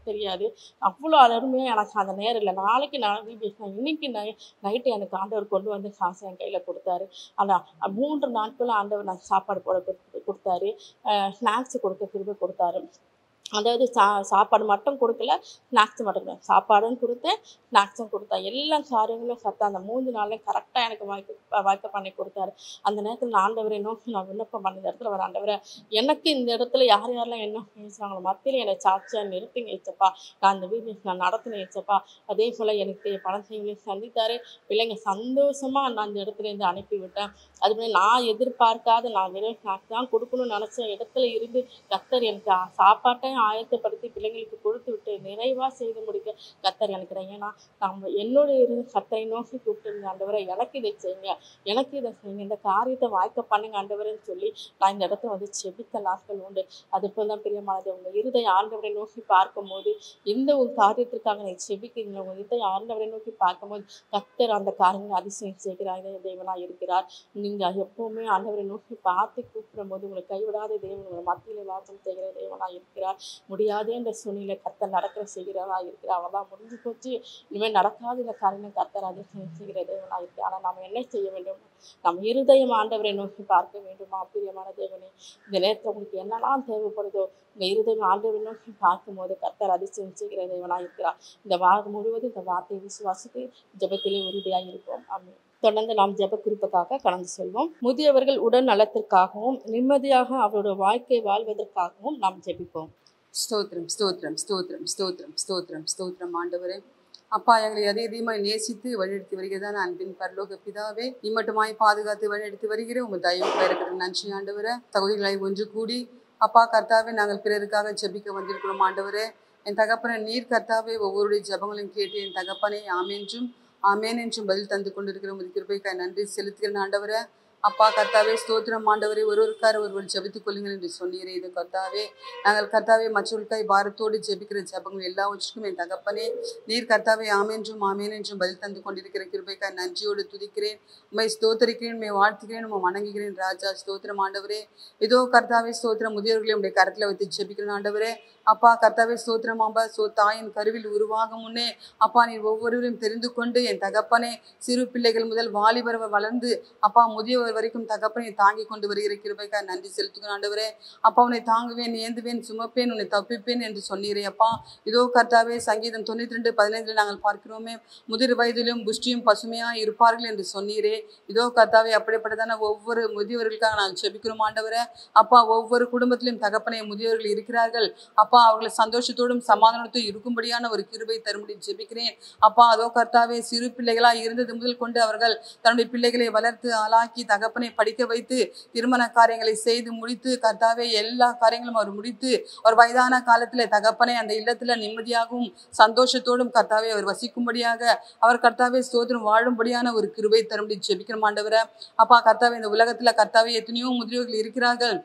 தெரியாது. அவ்வளோ அருமையாக எனக்கு அந்த நேரம் இல்லை. நாளைக்கு நான் விபிஎஸ் இன்னைக்கு நைட்டு எனக்கு ஆண்டவர் கொண்டு வந்து காசு என் கையில் கொடுத்தாரு. ஆனால் 3 நாட்களும் ஆண்டவர் நான் சாப்பாடு போட கொடுத்தாரு, ஸ்நாக்ஸ் கொடுக்க திரும்ப கொடுத்தாரு. அதாவது சாப்பாடு மட்டும் கொடுக்கல, ஸ்நாக்ஸ் மட்டும் கொடுத்தேன், சாப்பாடும் கொடுத்தேன், ஸ்நாக்ஸும் கொடுத்தேன், எல்லா காரியங்களும் சத்தம் அந்த 3 நாள்லையும் கரெக்டாக எனக்கு வாய்ப்பு பண்ணி கொடுத்தாரு. அந்த நேரத்தில் நான் ஆண்டவரை நோக்கி நான் விண்ணப்பம் பண்ண இடத்துல வர, ஆண்டவரை எனக்கு இந்த இடத்துல யாரெல்லாம் என்ன பேசுகிறாங்களோ மத்தியில் என்னை சாட்சியாக நிறுத்துங்க ஏச்சப்பா, நான் அந்த விபிஎஸ் நான் நடத்தினேன் ஏச்சப்பா. அதே போல் எனக்கு பணத்தையும் சந்தித்தாரு, பிள்ளைங்க சந்தோஷமாக நான் அந்த இடத்துலேருந்து அனுப்பிவிட்டேன். அதுமாதிரி நான் எதிர்பார்க்காத நான் வெறும் ஸ்நாக்ஸ் தான் கொடுக்கணும்னு நினச்ச இடத்துல இருந்து கர்த்தர் எனக்கு சாப்பாட்டையும் ஆயத்தப்படுத்தி பிள்ளைங்களுக்கு கொடுத்து விட்டு நிறைவாக செய்து முடிக்க கர்த்தர் நினைக்கிறேன். ஏன்னா நம்ம என்னுடைய கர்த்தரை நோக்கி கூப்பிட்டு ஆண்டவரை எனக்கு இதை செய்யுங்க, எனக்கு இதை செய்யுங்க, இந்த காரியத்தை வாய்க்க பண்ணுங்க ஆண்டவரேன்னு சொல்லி நான் இந்த இடத்துல வந்து செபித்த நாட்கள் உண்டு. அது போல் தான் பிரியமானது, உங்கள் இருதய ஆண்டவரை நோக்கி பார்க்கும்போது இந்த ஒரு காரியத்திற்காக நீ செபிக்கிறீங்களா, உங்கள் இருதய ஆண்டவரை நோக்கி பார்க்கும்போது கர்த்தர் அந்த காரியங்களை அதிசயம் செய்கிறார் தேவனாக இருக்கிறார். நீங்கள் எப்பவுமே ஆண்டவரை நோக்கி பார்த்து கூப்பிடும் போது உங்களை கைவிடாத தேவன் உங்களை மத்தியிலே வாசம் செய்கிற தேவனாக இருக்கிறார். முடியாதே என்ற சூழ்நிலை கர்த்தர் நடக்கிற செய்கிறவராக இருக்கிறார். அவெல்லாம் முடிஞ்சு போச்சு, இனிமேல் நடக்காத இந்த காரியங்கள் கர்த்தர் அதிசயம் செய்கிற தேவனாக இருக்கிறார். ஆனால் நாம் என்ன செய்ய வேண்டும்? நம் இருதயம் ஆண்டவரை நோக்கி பார்க்க வேண்டுமா? பிரியமான தேவனே, இந்த நேரத்தில் உங்களுக்கு என்னெல்லாம் தேவைப்படுதோ இந்த இருதயம் ஆண்டவரை நோக்கி பார்க்கும்போது கர்த்தர் அதிசயம் செய்கிற தேவனாக இருக்கிறார். இந்த வாரம் முழுவதும் இந்த வார்த்தையை விசுவாசித்து ஜெபத்திலே உறுதியாக இருப்போம். ஆமென். தொடர்ந்து நாம் ஜெப குறிப்புக்காக கடந்து செல்வோம். முதியவர்கள் உடல் நலத்திற்காகவும் நிம்மதியாக அவருடைய வாழ்க்கை வாழ்வதற்காகவும் நாம் ஜெபிப்போம். ஸ்தோத்திரம் ஸ்தோத்திரம் ஸ்தோத்திரம் ஸ்தோத்திரம் ஸ்தோத்திரம் ஸ்தோத்திரம் ஆண்டவரே. அப்பா, எங்களை அதிகமாய் நேசித்து வழிநடத்தி வருகிறதான அன்பின் பரலோக பிதாவே, இம்மட்டுமாய் பாதுகாத்து வழிநடத்தி வருகிற உங்கள் தயவுக்கு இருக்கிற நன்றி ஆண்டவரே. தகுதிகளை ஒன்று கூடி அப்பா கர்த்தாவே நாங்கள் பிறருக்காக ஜெபிக்க வந்திருக்கிறோம் ஆண்டவரே. என் தகப்பனை நீர் கர்த்தாவே ஒவ்வொருடைய ஜெபங்களையும் கேட்டு என் தகப்பனை ஆமென்றும் ஆமேன் என்றும் பதில் தந்து கொண்டிருக்கிற உமது கிருபைக்காய் நன்றி செலுத்துகிறேன் ஆண்டவரே. அப்பா கர்த்தாவே ஸ்தோத்திரம் ஆண்டவரே. ஒருவர் ஜெபித்துக் கொள்ளுங்கள் என்று சொன்னீரே. இது கர்த்தாவே நாங்கள் கர்த்தாவே மற்றவர்களுக்காய் பாரத்தோடு ஜெபிக்கிற ஜெபங்கள் எல்லாவற்றுக்கும் என் தகப்பனே நீர் கர்த்தாவே ஆமென்றும் ஆமேன் என்றும் பதில் தந்து கொண்டிருக்கிற கிருபைக்காய் நன்றியோடு துதிக்கிறேன். உம்மை ஸ்தோத்தரிக்கிறேன், உம்மை வாழ்த்துகிறேன், உம்மை வணங்குகிறேன் ராஜா. ஸ்தோத்திரம் ஆண்டவரே. இதோ கர்த்தாவே ஸ்தோத்திரம் முதியோர்களை உடைய கரத்தில் வைத்து ஜெபிக்கிறேன் ஆண்டவரே. அப்பா கர்த்தாவே ஸ்தோத்திரம் ஆம்பா. தாயின் கருவில் உருவாகும் முன்னே அப்பா நீர் ஒவ்வொருவரையும் தெரிந்து கொண்டு என் தகப்பனே சிறு பிள்ளைகள் முதல் வாலிபர் வளர்ந்து அப்பா முதியவர் வரைக்கும் தகப்பனை தாங்கி கொண்டு வருகிற கிருபைக்காய் நன்றி செலுத்துகிறேன் ஆண்டவரே. அப்பா உன்னை தாங்குவேன், ஏந்துவேன், சுமப்பேன், உன்னை தப்பிப்பேன் என்று சொன்னீரே அப்பா. இதோ கர்த்தாவே சங்கீதம் 92:15 நாங்கள் பார்க்கிறோமே, முதிர் வயதிலும் புஷ்டியும் பசுமையாக இருப்பார்கள் என்று சொன்னீரே. இதோ கர்த்தாவே அப்படிப்பட்டதான ஒவ்வொரு முதியவர்களுக்காக நாங்கள் ஜெபிக்கிறோம் ஆண்டவரே. அப்பா ஒவ்வொரு குடும்பத்திலும் தகப்பனை முதியவர்கள் இருக்கிறார்கள் அப்பா. அவர்களை சந்தோஷத்தோடும் சமாதானத்தோடும் இருக்கும்படியான ஒரு கிருபை தரும்படி ஜெபிக்கிறேன் அப்பா. அதோ கர்த்தாவே சிறு பிள்ளைகளாக இருந்தது முதல் கொண்டு அவர்கள் தன்னுடைய பிள்ளைகளை வளர்த்து ஆளாக்கி தகப்பனை படிக்க வைத்து திருமண காரியங்களை செய்து முடித்து கர்த்தாவே எல்லா காரியங்களும் அவர் முடித்து ஒரு வயதான காலத்திலே தகப்பனை அந்த இல்லத்துல நிம்மதியாகவும் சந்தோஷத்தோடும் கர்த்தாவே அவர் வசிக்கும்படியாக அவர் கர்த்தாவே ஸ்தோத்திரம் வாழும்படியான ஒரு கிருபை தரும்படி ஜெபிக்கிறோம் ஆண்டவரே. அப்பா கர்த்தாவே இந்த உலகத்துல கர்த்தாவே எத்தனையோ முதியோர்கள் இருக்கிறார்கள்.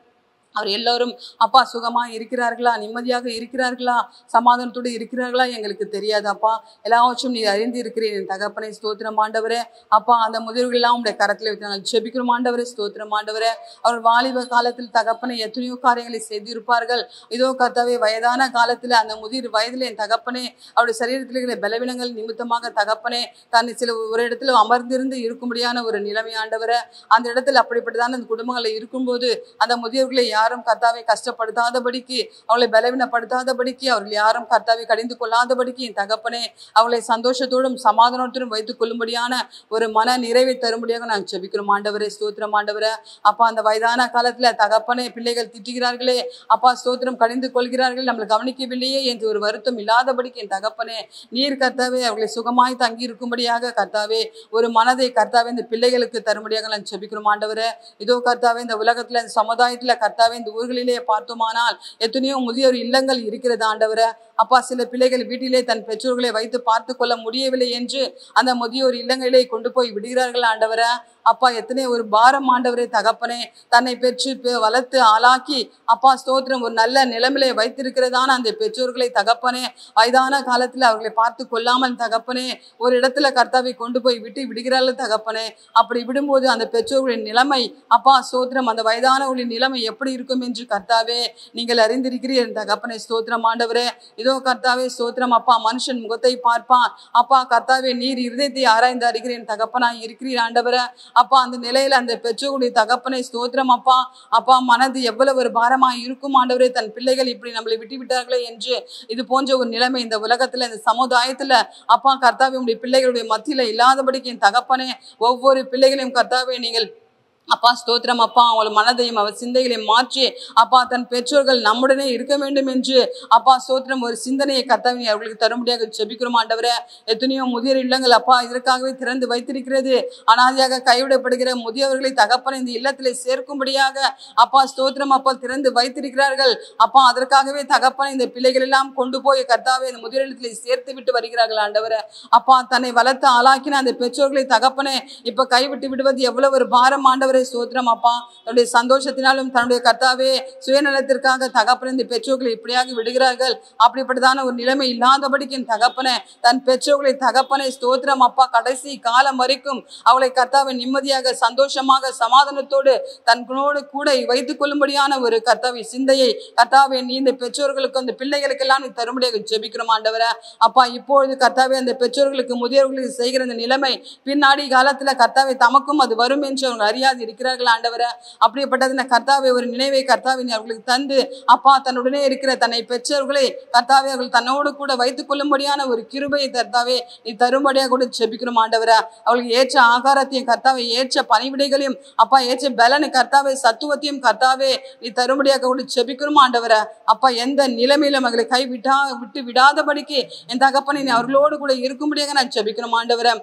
அவர் எல்லோரும் அப்பா சுகமாக இருக்கிறார்களா, நிம்மதியாக இருக்கிறார்களா, சமாதானத்தோடு இருக்கிறார்களா எங்களுக்கு தெரியாது அப்பா. எல்லாவற்றும் நீ அறிந்து இருக்கிறேன் என் தகப்பனை. ஸ்தோத்திரம் ஆண்டவரே. அப்பா அந்த முதியோர்கள் எல்லாம் உடைய கரத்தில் வைத்து நாங்கள் ஜெபிக்கிறோம் ஆண்டவரே. ஸ்தோத்திரம் ஆண்டவரே. அவர் வாலிப காலத்தில் தகப்பனை எத்தனையோ காரியங்களை செய்திருப்பார்கள். இதோ கர்த்தாவே வயதான காலத்தில் அந்த முதிர் வயதில் என் தகப்பனே அவருடைய சரீரத்தில் இருக்கிற பலவீனங்கள் நிமித்தமாக தகப்பனே தன்னை சில ஒரு இடத்துல அமர்ந்திருந்து இருக்கும்படியான ஒரு நிலைமை ஆண்டவரே. அந்த இடத்துல அப்படிப்பட்டதான அந்த குடும்பங்களில் இருக்கும்போது அந்த முதியோர்களை யாரும் கர்த்தாவை கஷ்டப்படுத்தாதபடிக்கு அவளை பலவீனப்படுத்தாதபடிக்கு அவர்கள் யாரும் கர்த்தாவை கடிந்து கொள்ளாதபடிக்கு என் தகப்பனே அவளை சந்தோஷத்தோடும் சமாதானத்தோடும் வைத்துக் கொள்ளும்படியான ஒரு மன நிறைவை தரும்படியாக நாங்கள் ஜெபிக்கிறோம் ஆண்டவரே. ஸ்தோத்திரம் ஆண்டவரே. அப்பா அந்த வயதான காலத்துல தகப்பனே பிள்ளைகள் திட்டுகிறார்களே அப்பா, ஸ்தோத்திரம் கடிந்து கொள்கிறார்கள், நம்மளை கவனிக்கவில்லையே என்று ஒரு வருத்தம் இல்லாதபடிக்கு என் தகப்பனே நீர் கர்த்தாவே அவர்களை சுகமாய் தங்கி இருக்கும்படியாக கர்த்தாவே ஒரு மனதை கர்த்தாவே இந்த பிள்ளைகளுக்கு தரும்படியாக நாங்கள் ஜெபிக்கிறோம் ஆண்டவரே. இதோ கர்த்தாவே இந்த உலகத்துல இந்த சமுதாயத்துல கர்த்தாவே இந்த ஊர்களிலே பார்த்தோமானால் எத்தனையோ முதியோர் இல்லங்கள் இருக்கிறது ஆண்டவரே. அப்பா சில பிள்ளைகள் வீட்டிலே தன் பெற்றோர்களை வைத்து பார்த்து கொள்ள முடியவில்லை என்று அந்த முதியோர் இல்லங்களிலே கொண்டு போய் விடுகிறார்கள் ஆண்டவரே. அப்பா எத்தனை ஒரு பாரம் ஆண்டவரே. தகப்பனே தன்னை பெற்று வளர்த்து ஆளாக்கி அப்பா ஸ்தோத்திரம் ஒரு நல்ல நிலைமையிலே வைத்திருக்கிறதான அந்த பெற்றோர்களை தகப்பனே வயதான காலத்தில் அவர்களை பார்த்து கொள்ளாமல் தகப்பனே ஒரு இடத்துல கர்த்தாவை கொண்டு போய் விட்டு விடுகிறார்கள் தகப்பனே. அப்படி விடும்போது அந்த பெற்றோர்களின் நிலைமை அப்பா ஸ்தோத்திரம் அந்த வயதானவர்களின் நிலைமை எப்படி இருக்கும் என்று கர்த்தாவே நீங்கள் அறிந்திருக்கிறீர் தகப்பனே. ஸ்தோத்திரம் ஆண்டவரே. இதோ கர்த்தாவே ஸ்தோத்திரம் அப்பா மனுஷன் முகத்தை பார்ப்பான் அப்பா கர்த்தாவே நீர் இருதயத்தை ஆராய்ந்து அறிகிறேன் தகப்பனாய் இருக்கிறீர் ஆண்டவரே. அப்பா அந்த நிலையில அந்த பெற்றோருடைய தகப்பனை ஸ்தோத்திரம் அப்பா அப்பா மனது எவ்வளவு ஒரு பாரமாய் இருக்கும் ஆண்டவரே. தன் பிள்ளைகள் இப்படி நம்மளை விட்டு விட்டார்களே என்று இது போன்ற ஒரு நிலைமை இந்த உலகத்துல இந்த சமுதாயத்துல அப்பா கர்த்தாவே உடைய பிள்ளைகளுடைய மத்தியில இல்லாதபடிக்கு என் தகப்பனே ஒவ்வொரு பிள்ளைகளையும் கர்த்தாவே நீங்கள் அப்பா ஸ்தோத்திரம் அப்பா அவள் மனதையும் அவள் சிந்தைகளையும் மாற்றி அப்பா தன் பெற்றோர்கள் நம்முடனே இருக்க வேண்டும் என்று அப்பா ஸ்தோத்திரம் ஒரு சிந்தனையை கர்த்தாவே அவர்களுக்கு தரும்படியாக ஜெபிக்கிறோம் ஆண்டவரே. எத்தனையோ முதியோர் இல்லங்கள் அப்பா இதற்காகவே திறந்து வைத்திருக்கிறது. அனாதையாக கைவிடப்படுகிற முதியவர்களை தகப்பனை இந்த இல்லத்திலே சேர்க்கும்படியாக அப்பா ஸ்தோத்திரம் அப்பா திறந்து வைத்திருக்கிறார்கள். அப்பா அதற்காகவே தகப்பனை இந்த பிள்ளைகள் எல்லாம் கொண்டு போய் கர்த்தாவே இந்த முதியோர் இல்லத்திலே சேர்த்து விட்டு வருகிறார்கள் ஆண்டவரே. அப்பா தன்னை வளர்த்து ஆளாக்கின அந்த பெற்றோர்களை தகப்பனை இப்ப கைவிட்டு விடுவது எவ்வளவு ஒரு பாரம் ஆண்டவரே. ஸ்தோத்திரம் அப்பா தன்னுடைய சந்தோஷத்தினாலும் தன்னுடைய கர்த்தாவே சுயநலத்திற்காக தகப்பனை இந்த பெற்றோர்களை இப்படியாக விடுகிறார்கள். அப்படிப்பட்டதான ஒரு நிலைமை இல்லாதபடிக்கு தகப்பனை தன் பெற்றோர்களை தகப்பனை ஸ்தோத்திரம் அப்பா கடைசி காலம் வரைக்கும் அவளை கர்த்தாவை நிம்மதியாக சந்தோஷமாக சமாதானத்தோடு தன்னோடு கூட வைத்துக் கொள்ளும்படியான ஒரு கர்த்தாவை சிந்தையை கர்த்தாவே நீ இந்த பெற்றோர்களுக்கு அந்த பிள்ளைகளுக்கெல்லாம் நீ தரும்படியாக ஜெபிக்கிறோம் ஆண்டவரே. அப்பா இப்பொழுது கர்த்தாவே அந்த பெற்றோர்களுக்கு முதியோர்களுக்கு செய்கிற இந்த நிலைமை பின்னாடி காலத்துல கர்த்தாவே தமக்கும் அது வரும் என்று அவங்க அறியாது இருக்கிறார்கள் ஆண்டவரே. அப்படிப்பட்டது கர்த்தாவே ஒரு நினைவை கர்த்தாவே அவர்களுக்கு தந்து அப்பா தன்னுடனே இருக்கிற தன்னை பெற்றோர்களை கர்த்தாவே அவர்கள் தன்னோடு கூட வைத்துக் கொள்ளும்படியான ஒரு கிருபையை கர்த்தாவே நீ தரும்படியாக கூட ஜெபிக்கிறோம் ஆண்டவரே. அவர்களுக்கு ஏற்ற ஆகாரத்தையும் கர்த்தாவே ஏற்ற பணிவிடைகளையும் அப்பா ஏற்ற பலனை கர்த்தாவே சத்துவத்தையும் கர்த்தாவே நீ தரும்படியாக கூட ஜெபிக்கிறோம் ஆண்டவரே. அப்பா எந்த நிலைமையிலும் அவர்களை விட்டு விடாதபடிக்கு என் தகப்பனை நீ அவர்களோடு கூட இருக்கும்படியாக நான் ஜெபிக்கிறோம் ஆண்டவரே.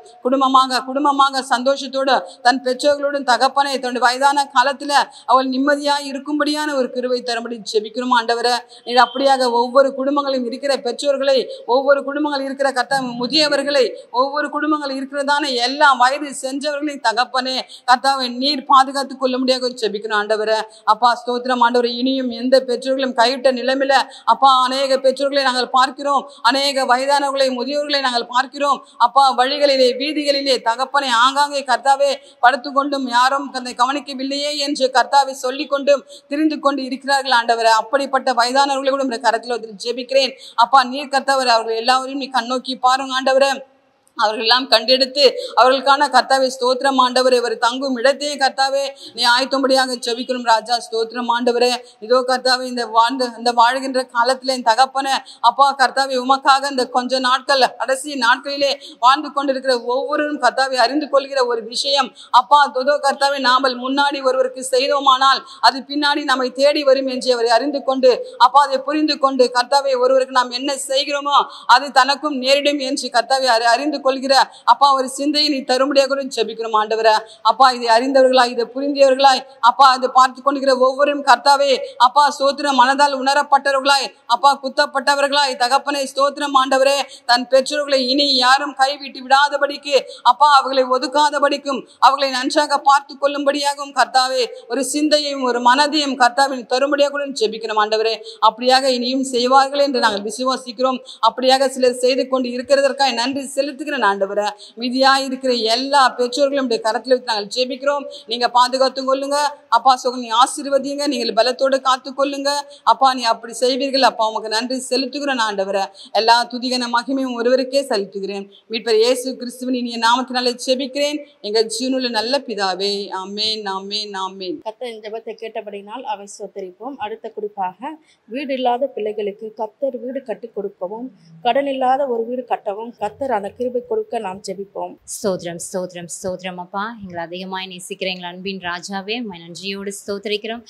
குடும்பமாக சந்தோஷத்தோடு தன் பெற்றோர்களுடன் தகப்பனை தன்னுடைய வயதான காலத்துல அவள் நிம்மதியாக இருக்கும்படியான ஒரு கிருபை தரும்படி ஜெபிக்கிறோம் ஆண்டவரே. நீ அப்படியாக ஒவ்வொரு குடும்பங்களும் இருக்கிற பெற்றோர்களை ஒவ்வொரு குடும்பங்கள் இருக்கிற முதியவர்களை ஒவ்வொரு குடும்பங்கள் இருக்கிறதான எல்லா வயது சென்றவர்களையும் தகப்பனே கர்த்தாவை நீர் பாதுகாத்துக் கொள்ள முடியாக ஜெபிக்கணும் ஆண்டவரே. அப்பா ஸ்தோத்திரம் ஆண்டவரே. இனியும் எந்த பெற்றோர்களும் கைவிட்ட நிலைமையில அப்பா அநேக பெற்றோர்களை நாங்கள் பார்க்கிறோம். அநேக வயதானவர்களை முதியோர்களை நாங்கள் பார்க்கிறோம். அப்பா வழிகளிலே வீதிகளிலே தகப்பனை ஆங்காங்கே கர்த்தாவே படுத்துக்கொண்டும் யாரும் கவனிக்கவில்லையே என்று கர்த்தாவை சொல்லிக் கொண்டும் திரிந்து கொண்டு இருக்கிறார்கள் ஆண்டவரே. அப்படிப்பட்ட வயதானவர்களை கூட கரத்தில் ஜெபிக்கிறேன் அப்பா. நீர் கர்த்தாவர் அவர்கள் எல்லாரையும் நீ கண்ணோக்கி பாருங்க ஆண்டவரே. அவர்கள் எல்லாம் கண்டெடுத்து அவர்களுக்கான கர்த்தாவே ஸ்தோத்திரம் ஆண்டவரே. இவர் தங்கும் இடத்தையே கர்த்தாவே நீ ஆயத்தும்படியாக ஜெபிக்கிறோம் ராஜா. ஸ்தோத்திரம் ஆண்டவரே. இதோ கர்த்தாவே இந்த வாழ்கின்ற காலத்துல என் தகப்பனை அப்பா கர்த்தாவே உமக்காக இந்த கொஞ்ச நாட்கள் கடைசி நாட்களிலே வாழ்ந்து கொண்டிருக்கிற ஒவ்வொருவரும் கர்த்தாவை அறிந்து கொள்கிற ஒரு விஷயம் அப்பா தொதோ கர்த்தாவே நாமல் முன்னாடி ஒருவருக்கு செய்தோமானால் அது பின்னாடி நம்மை தேடி வரும் என்று அவரை அறிந்து கொண்டு அப்பா அதை புரிந்து கொண்டு கர்த்தாவே ஒருவருக்கு நாம் என்ன செய்கிறோமோ அது தனக்கும் நேரிடும் என்று கர்த்தாவை அறிந்து கொள்கிற அப்பா ஒரு சிந்தையை நீ தரும்படியாக கூட ஜெபிக்கிறோம் ஆண்டவரே. அப்பா இதை அறிந்தவர்களாய் இதை புரிந்தவர்களாய் அப்பா அதை பார்த்து கொண்டிருக்கிற ஒவ்வொரும் கர்த்தாவே அப்பா ஸ்தோத்திரம் மனதால் உணரப்பட்டவர்களாய் அப்பா குத்தப்பட்டவர்களாய் தகப்பனை ஸ்தோத்திரம் ஆண்டவரே. தன் பெற்றோர்களை இனி யாரும் கைவிட்டு விடாதபடிக்கு அப்பா அவர்களை ஒதுக்காதபடிக்கும் அவர்களை நன்றாக பார்த்து கொள்ளும்படியாகவும் கர்த்தாவே ஒரு சிந்தையும் ஒரு மனதையும் கர்த்தாவை தரும்படியாக கூட ஜெபிக்கிறோம் ஆண்டவரே. அப்படியாக இனியும் செய்வார்கள் என்று நாங்கள் விசுவாசிக்கிறோம். அப்படியாக சிலர் செய்து கொண்டு இருக்கிறதற்காக நன்றி செலுத்துகிறோம் ஆண்டவரே. மீதியாக இருக்கிற எல்லா பெற்றோர்களும் கரத்தில் வைத்து நாங்கள் ஜெபிக்கிறோம். நீங்க பாதுகாத்து கொள்ளுங்க அப்பா. நீ ஆசீர்வதிங்க. நீங்கள் பலத்தோடு காத்து கொள்ளுங்க அப்பா. நீ அப்படி செய்வீர்கள் அப்பா. உமக்கு நன்றி செலுத்துகிறேன் ஆண்டவரே. எல்லா துதிகன மகிமையும் ஒருவருக்கே செலுத்துகிறேன். மீட்பர் இயேசு கிறிஸ்துவின் இனிய நாமத்தினாலே ஜெபிக்கிறேன் எங்கள் ஜீவனுள்ள நல்ல பிதாவே. ஆமென் ஆமென் ஆமென். கர்த்தர் ஜெபத்தை கேட்டபடினால் அவை ஸ்தோத்திரிப்போம். அடுத்த குறிப்பாக வீடு இல்லாத பிள்ளைகளுக்கு கர்த்தர் வீடு கட்டி கொடுக்கவும் கடன் இல்லாத ஒரு வீடு கட்டவும் கர்த்தர் அந்த கிருபை கொடுக்க நாம் ஜெபிப்போம். ஸ்தோத்திரம் ஸ்தோத்திரம் ஸ்தோத்திரம் அப்பா. எங்களை அதிகமாய் நேசிக்கிற எங்கள் அன்பின் ராஜாவே நன்றியோடு ஸ்தோத்திரிக்கிறோம்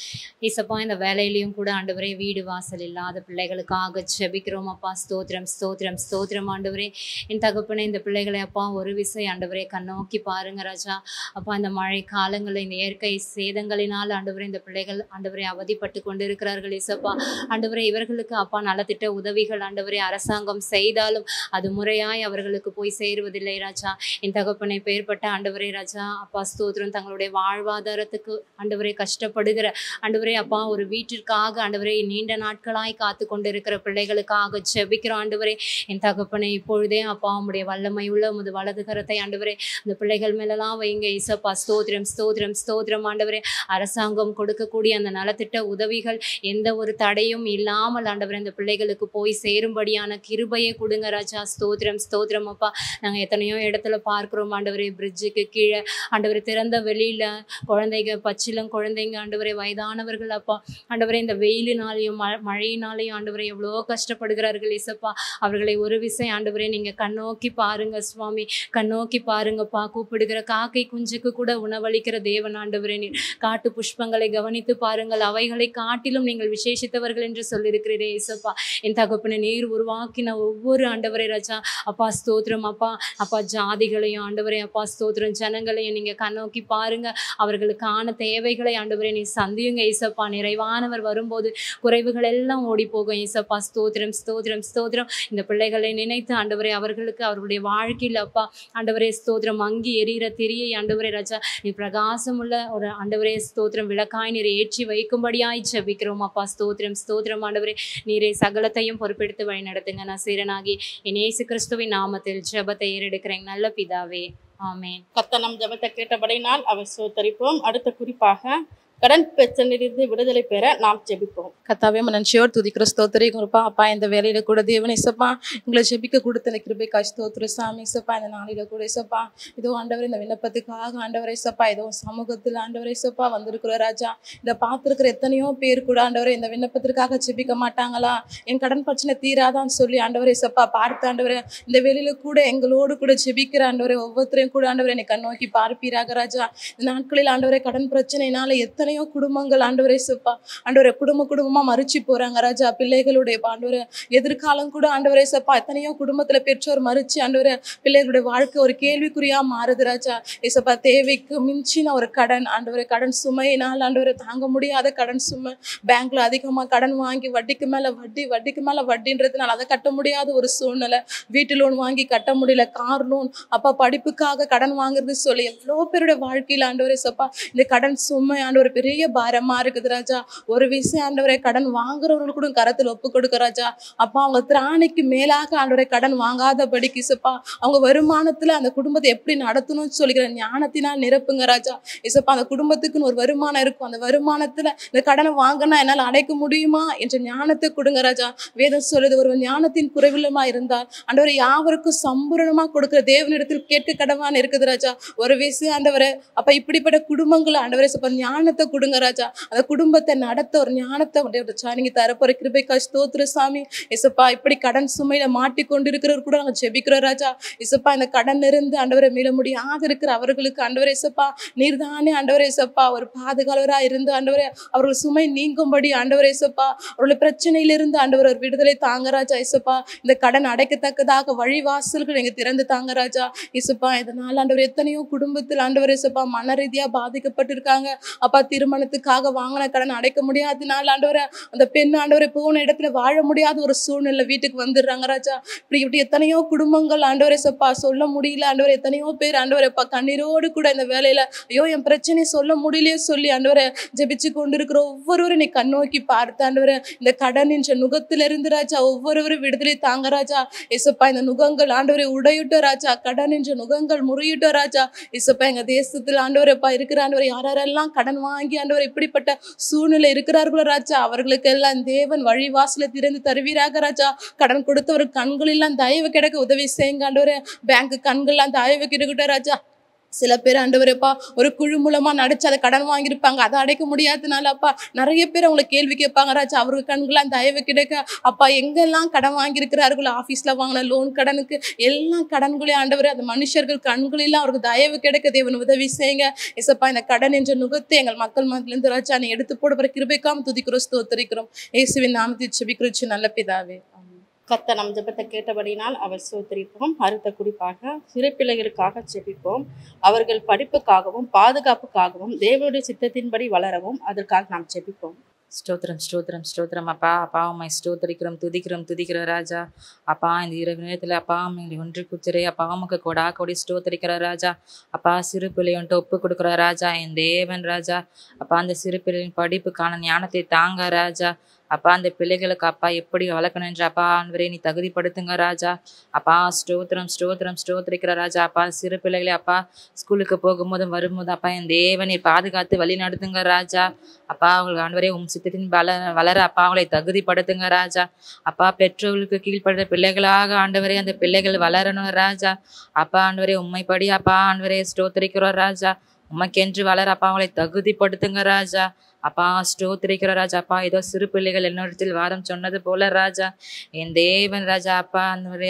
ஏசப்பா. இந்த வேலையிலையும் கூட ஆண்டவரே வீடு வாசல் இல்லாத பிள்ளைகளுக்காக ஜெபிக்கிறோம் அப்பா. ஸ்தோத்திரம் ஸ்தோத்திரம் ஸ்தோத்திரம் ஆண்டவரே. என் தகப்பனே இந்த பிள்ளைகளை அப்பா ஒரு விசை ஆண்டவரே கண்ணோக்கி பாருங்க ராஜா. அப்பா இந்த மழை காலங்களில் இந்த இயற்கை சேதங்களினால் ஆண்டவரே இந்த பிள்ளைகள் ஆண்டவரே அவதிப்பட்டு கொண்டு இருக்கிறார்கள் ஏசப்பா. ஆண்டவரே இவர்களுக்கு அப்பா நலத்திட்ட உதவிகள் ஆண்டவரே அரசாங்கம் செய்தாலும் அது முறையாய் அவர்களுக்கு போய் சேருவதில்லை ராஜா. என் தகப்பனை பெயர்பட்ட ஆண்டவரே ராஜா அப்பா ஸ்தோத்திரம். தங்களுடைய வாழ்வாதாரத்துக்கு ஆண்டவரே கஷ்டப்படுகிற ஆண்டவரே அப்பா ஒரு வீட்டிற்காக ஆண்டவரே நீண்ட நாட்களாய் காத்து கொண்டிருக்கிற பிள்ளைகளுக்காக ஜெபிக்கிறோம் ஆண்டவரே. என் தகப்பனை இப்பொழுதே அப்பா உம்முடைய வல்லமை உள்ள உமது வலது கரத்தை ஆண்டவரே அந்த பிள்ளைகள் மேலெல்லாம் வைங்க இசப்பா. ஸ்தோத்திரம் ஸ்தோத்திரம் ஸ்தோத்திரம் ஆண்டவரே. அரசாங்கம் கொடுக்கக்கூடிய அந்த நலத்திட்ட உதவிகள் எந்த ஒரு தடையும் இல்லாமல் ஆண்டவரே அந்த பிள்ளைகளுக்கு போய் சேரும்படியான கிருபையை கொடுங்க ராஜா. ஸ்தோத்திரம் ஸ்தோத்திரம் அப்பா. நாங்கள் எத்தனையோ இடத்துல பார்க்குறோம் ஆண்டவரே, பிரிட்ஜுக்கு கீழே ஆண்டவரே, திறந்த வெளியில் குழந்தைங்க, பச்சிலம் குழந்தைங்க ஆண்டவரே, வயதானவர்கள் அப்பா ஆண்டவரே, இந்த வெயிலினாலையும் மழையினாலையும் ஆண்டவரே எவ்வளோ கஷ்டப்படுகிறார்கள் இசப்பா. அவர்களை ஒரு விசை ஆண்டவரே நீங்கள் கண்ணோக்கி பாருங்க சுவாமி, கண்ணோக்கி பாருங்கப்பா. கூப்பிடுகிற காக்கை குஞ்சுக்கு கூட உணவளிக்கிற தேவன் ஆண்டவரே நீர். காட்டு புஷ்பங்களை கவனித்து பாருங்கள், அவைகளை காட்டிலும் நீங்கள் விசேஷித்தவர்கள் என்று சொல்லியிருக்கிறீரே இசப்பா. என் தகப்பனை நீர் உருவாக்கின ஒவ்வொரு ஆண்டவரே ராஜா அப்பா ஸ்தோத்திரம் அப்பா. அப்பா ஜாதிகளையும் ஆண்டவரே அப்பா ஸ்தோத்திரம், ஜனங்களையும் நீங்கள் கண்ணோக்கி பாருங்க. அவர்களுக்கான தேவைகளை ஆண்டவரே நீ சந்தியுங்க இசப்பா. நிறைவானவர் வரும்போது குறைவுகள் எல்லாம் ஓடி போகும் இசப்பா. ஸ்தோத்திரம் ஸ்தோத்திரம் ஸ்தோத்திரம். இந்த பிள்ளைகளை நினைத்து ஆண்டவரே அவர்களுக்கு அவர்களுடைய வாழ்க்கையில் அப்பா ஆண்டவரே ஸ்தோத்திரம், அங்கி எரிகிற திரியை ஆண்டவரே ராஜா நீ பிரகாசம் உள்ள ஒரு ஆண்டவரே ஸ்தோத்திரம் விளக்காய் நீரை ஏற்றி வைக்கும்படியாய் ஜெபிக்கிறோம் அப்பா. ஸ்தோத்திரம் ஸ்தோத்திரம் ஆண்டவரே. நீரை சகலத்தையும் பொறுப்பெடுத்து வழி நடத்துங்க. நான் சீரனாகி என் இயேசு கிறிஸ்துவின் நாமத்தில் ஜெபத்தை ஏறெடுக்கிறேன் நல்ல பிதாவே, ஆமென். கர்த்தர் நம் ஜெபத்தை கேட்டபடினால் அவர் ஸ்தோத்தரிப்போம். அடுத்த குறிப்பாக கடன் பிரச்சனையிலிருந்து விடுதலை பெற நாம் ஜெபிப்போம். கர்த்தாவே நன்றியோடு துதிக்கிற ஸ்தோத்திரிக்கிறப்பா. அப்பா இந்த வேலையில கூட தேவன் இசப்பா எங்களை ஜெபிக்க கொடுத்த இந்த கிருபைக்காய் ஸ்தோத்திர சாமி இசப்பா. இந்த நாளில கூட இசப்பா இதோ ஆண்டவரே இந்த விண்ணப்பத்துக்காக ஆண்டவரே இசப்பா ஏதோ சமூகத்தில் ஆண்டவரே இசப்பா வந்திருக்கிற ராஜா. இதை பார்த்துருக்கிற எத்தனையோ பேர் கூட ஆண்டவரே இந்த விண்ணப்பத்திற்காக ஜெபிக்க மாட்டாங்களா, என் கடன் பிரச்சனை தீராதான்னு சொல்லி ஆண்டவரே இசப்பா பார்த்து ஆண்டவரே இந்த வேலையில கூட எங்களோடு கூட ஜெபிக்கிற ஆண்டவரே ஒவ்வொருத்தரையும் கூட ஆண்டவரே என்னை கண்ணோக்கி பார்ப்பீராக ராஜா. இந்த நாட்களில் ஆண்டவரே கடன் பிரச்சனைனால எத்தனையோ குடும்பங்கள் ஆண்டவரே இசப்பா ஆண்டவரே குடும்பமா மறிச்சு போறாங்க ராஜா. பிள்ளைகளுடைய ஆண்டவரே எதிர்காலம் கூட ஆண்டவரே இசப்பா எத்தனையோ குடும்பத்துல பெற்றோர் மறிச்சு ஆண்டவரே பிள்ளைகளுடைய வாழ்க்கை ஒரு கேள்விக்குறியா மாறுது ராஜா. இசப்பா தேவைக்கு மிஞ்சின ஒரு கடன் ஆண்டவரே, கடன் சுமையினால் ஆண்டவரே தாங்க முடியாத கடன் சுமை. பேங்க்ல அதிகமா கடன் வாங்கி வட்டிக்கு மேல வட்டி, வட்டிக்கு மேல வட்டின்றதுனால அதை கட்ட முடியாத ஒரு சூழ்நிலை. வீட்டு லோன் வாங்கி கட்ட முடியல, கார் லோன், அப்பா படிப்புக்காக கடன் வாங்குறது சொல்லி எவ்வளோ பேருடைய வாழ்க்கையில் ஆண்டவரே இசப்பா இந்த கடன் சுமை ஆண்டவர் பெரிய பாரமா இருக்குது ராஜா. ஒரு விஷயம் ஆண்டவரே கடன் வாங்குறவங்களுக்கு கூட கரத்தில் ஒப்பு கொடுக்க ராஜா. அப்பா அவங்க திராணிக்கு மேலாக ஆண்டவரே கடன் வாங்காதபடிக்கு இசப்பா அவங்க வருமானத்துல அந்த குடும்பத்தை எப்படி நடத்தணும்னு சொல்லிக்கிற ஞானத்தினால் நிரப்புங்க ராஜா. இசப்பா அந்த குடும்பத்துக்குன்னு ஒரு வருமானம் இருக்கும், அந்த வருமானத்துல இந்த கடனை வாங்கினா என்னால் அடைக்க முடியுமா என்ற ஞானத்தை கொடுங்க ராஜா. வேதம் சொல்லுது ஒரு ஞானத்தின் குறைவில்லமா இருந்தால் ஆண்டவரை யாவருக்கும் சம்பூரணமா கொடுக்கிற தேவனிடத்தில் கேட்க கடவான்னு இருக்குது ராஜா. ஒரு விஷயம் ஆண்டவரை அப்ப இப்படிப்பட்ட குடும்பங்களை ஆண்டவரே இசப்பா ஞானத்தை கொடுங்க ராஜா. அந்த குடும்பத்தை நடத்த ஒரு ஞானத்தை நீங்க தரப்போற கிருபைக்காய் ஸ்தோத்திர சாமி இசப்பா. இப்படி கடன் சுமையில மாட்டிக்கொண்டு இருக்கிறவர் கூட நாங்க ஜெபிக்கிறோம் ராஜா. இசப்பா இந்த கடன் இருந்து ஆண்டவரை மீள முடியாத இருக்கிற அவர்களுக்கு ஆண்டவரே இசப்பா நீர்தானே ஆண்டவரே இசப்பா ஒரு பாதுகாவலரா இருந்து ஆண்டவரே அவர்கள் சுமை நீங்கும்படி ஆண்டவரே இசப்பா அவருடைய பிரச்சனையிலிருந்து ஆண்டவர் ஒரு விடுதலை தாங்க ராஜா. இசப்பா இந்த கடன் அடைக்கத்தக்கதாக வழிவாசல்கள் எங்க திறந்து தாங்க ராஜா. இசப்பா இதனால ஆண்டவர் எத்தனையோ குடும்பத்தில் ஆண்டவர் இசப்பா மன ரீதியா பாதிக்கப்பட்டிருக்காங்க. அப்பா திருமணத்துக்காக வாங்கின கடன் அடைக்க முடியாதனால ஆண்டவரை அந்த பெண் ஆண்டவரை போன இடத்துல வாழ முடியாத ஒரு சூழ்நிலை வீட்டுக்கு வந்துடுறாங்க ராஜா. இப்படி எத்தனையோ குடும்பங்கள் ஆண்டவரை சப்பா சொல்ல முடியல ஆண்டவரை. எத்தனையோ பேர் ஆண்டவரைப்பா கண்ணீரோடு கூட இந்த வேலையில ஐயோ என் பிரச்சனையை சொல்ல முடியலையே சொல்லி ஆண்டவரை ஜெபிச்சு கொண்டிருக்கிற ஒவ்வொருவரும் நீ கண்ணோக்கி பார்த்து ஆண்டவரை இந்த கடன் என்ற நுகத்திலிருந்து ராஜா ஒவ்வொருவரும் விடுதலை தாங்க ராஜா. இசப்பா இந்த நுகங்கள் ஆண்டவரை உடையிட்ட ராஜா, கடன் என்ற நுகங்கள் முறையிட்ட ராஜா. இசப்பா எங்க தேசத்தில் ஆண்டவரைப்பா இருக்கிற ஆண்டவரை யாரெல்லாம் கடன் வாங்கி ஆண்டவர் இப்படிப்பட்ட சூழ்நிலை இருக்கிறார்களோ ராஜா அவர்களுக்கு எல்லாம் தேவன் வழிவாசல திறந்து தருவீராக ராஜா. கடன் கொடுத்தவர் கண்களெல்லாம் தயவு கிடைக்க உதவி செய்யுங்க ஆண்டவரே. பேங்க் கண்கள்லாம் தயவு கிடைக்கட்டும் ராஜா. சில பேர் ஆண்டவரேப்பா ஒரு குழு மூலமா நடிச்சு அதை கடன் வாங்கியிருப்பாங்க, அதை அடைக்க முடியாதனால அப்பா நிறைய பேர் அவங்களை கேள்வி கேட்பாங்க ராஜா. அவருக்கு கண்கள்லாம் தயவு கிடைக்க அப்பா எங்கெல்லாம் கடன் வாங்கியிருக்கிறார்களோ ஆஃபீஸ்ல வாங்கின லோன் கடனுக்கு எல்லாம் கடன்களே ஆண்டவரே அந்த மனுஷர்கள் கண்களெல்லாம் அவருக்கு தயவு கிடைக்க தேவன் உதவி செய்யுங்க. இசப்பா இந்த கடன் என்ற நுகத்தை எங்கள் மக்கள் மத்தியிலிருந்து ராஜா நீ எடுத்து போடுற கிருபைக்காம துதிக்கிறோம் ஸ்தோத்திரிக்கிறோம். இயேசுவின் நாமத்தில் ஜெபிக்கிறோம் நல்ல பிதாவே. கர்த்தர் நம் ஜெபத்தை கேட்டபடினால் அவர் ஸ்தோத்திரிப்போம். அடுத்த குறிப்பாக சிறு பிள்ளைகளுக்காக ஜெபிப்போம். அவர்கள் படிப்புக்காகவும் பாதுகாப்புக்காகவும் தேவனுடைய சித்தத்தின்படி வளரவும் அதற்காக நாம் ஜெபிப்போம். ஸ்தோத்திரம் ஸ்தோத்திரம் ஸ்தோத்திரம் அப்பா. அப்பா உம்மை ஸ்தோத்திரிக்கிறோம் துதிக்கிறோம் ராஜா. அப்பா இந்த இரவு நேரத்தில் அப்பா எங்களை ஒன்று குச்சிரே அப்பா உமக்கு கொடா கொடி ஸ்தோத்திரிக்கிற ராஜா. அப்பா சிறு பிள்ளைன்ட்டு ஒப்பு கொடுக்குற ராஜா என் தேவன் ராஜா. அப்பா அந்த சிறு பிள்ளையின் படிப்புக்கான ஞானத்தை தாங்க ராஜா. அப்பா அந்த பிள்ளைகளுக்கு அப்பா எப்படி வளர்க்கணும் என்று அப்பா ஆண்டவரே நீ தகுதிப்படுத்துங்க ராஜா. அப்பா ஸ்தோத்திரம் ஸ்தோத்திரம் ஸ்தோத்திரிக்கிற ராஜா. அப்பா சிறு பிள்ளைகளை அப்பா ஸ்கூலுக்கு போகும்போதும் வரும்போது அப்பா என் தேவனை பாதுகாத்து வழி நடத்துங்க ராஜா. அப்பா அவங்களுக்கு ஆண்டவரே சித்தத்தின் வளர அப்பா அவங்களை தகுதிப்படுத்துங்க ராஜா. அப்பா பெற்றோர்களுக்கு கீழ்ப்படுற பிள்ளைகளாக ஆண்டவரே அந்த பிள்ளைகள் வளரணும் ராஜா. அப்பா ஆண்டவரே உண்மைப்படி அப்பா ஆண்டவரே ஸ்தோத்திரிக்கிறோம் ராஜா. உமக்கென்று வளர அப்பா அவங்களை தகுதிப்படுத்துங்க ராஜா. அப்பா ஸ்தோத்திரிக்கிற ராஜா. அப்பா ஏதோ சிறு பிள்ளைகள் என்னிடத்தில் வாரம் சொன்னது போல ராஜா என் தேவன் ராஜா. அப்பா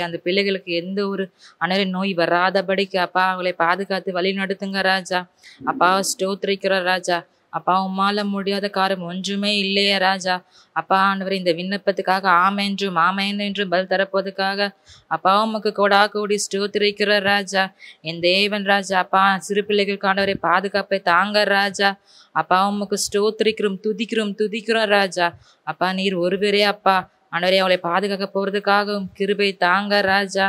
அந்த பிள்ளைகளுக்கு எந்த ஒரு அனல் நோய் வராதபடிக்கு அப்பா அவங்களை பாதுகாத்து வழி நடத்துங்க ராஜா. அப்பா ஸ்தோத்திரிக்கிற ராஜா. அப்பா உம்மால முடியாத காரியம் ஒன்றுமே இல்லையே ராஜா. அப்பா ஆண்டவரே இந்த விண்ணப்பத்துக்காக ஆமென்றும் ஆமென் என்றும் பதில் தரப்போதுக்காக அப்பா உமக்கு கோடி ஸ்தோத்திரிக்கிற ராஜா என் தேவன் ராஜா. அப்பா சிறு பிள்ளைகளுக்கு ஆண்டவரை பாதுகாப்பை தாங்க ராஜா. அப்பா உமக்கு ஸ்தோத்திரிக்கிறோம் துதிக்கிறோம் ராஜா. அப்பா நீர் ஒருவரே அப்பா ஆண்டவரே அவளை பாதுகாக்க போறதுக்காக கிருபை தாங்க ராஜா.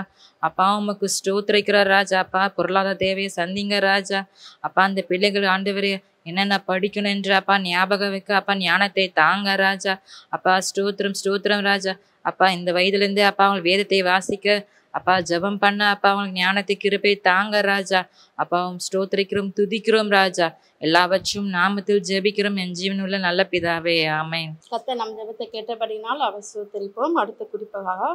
அப்பா உமக்கு ஸ்தோத்திரிக்கிற ராஜா. அப்பா பொருளாதார தேவையை சந்திங்க ராஜா. அப்பா அந்த பிள்ளைகள் ஆண்டவரே என்னென்ன படிக்கணும் என்று அப்பா ஞாபகம் வைக்க அப்பா ஞானத்தை தாங்க ராஜா. அப்பா ஸ்தோத்திரம் ராஜா. அப்பா இந்த வயதுலேருந்தே அப்பா அவங்க வேதத்தை வாசிக்க அப்பா ஜெபம் பண்ண அப்பா அவங்களுக்கு ஞானத்தை கிருபை தாங்க ராஜா. அப்பா ஸ்தோத்திரிக்கிறோம் துதிக்கிறோம் ராஜா. எல்லாவற்றும் நாமத்தில் ஜெபிக்கிறோம் என் ஜீவனுள்ள நல்ல பிதாவே ஆமென். கர்த்தர் நம் ஜெபத்தை கேட்டபடினால் அவர் ஸ்தோத்திரிப்போம். அடுத்த குறிப்பாக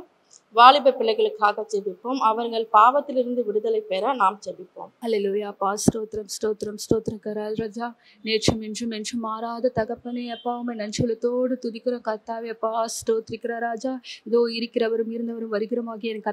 வாலிப பிள்ளைகளுக்காக ஜெபிப்போம். அவர்கள் பாவத்திலிருந்து விடுதலை பெற நாம் ஜெபிப்போம். அல்லேலூயா. அப்பா ஸ்தோத்திரம் ராஜா. நேற்றும் என்றும் மாறாத தகப்பனே அப்பா உம்மை நன்றியுள்ளத்தோடு துதிக்கிற கர்த்தாவே அப்பா ஸ்தோத்திரிக்கிற ராஜா. இதோ இருக்கிறவரும் இருந்தவரும் வருகிறமாகிய என்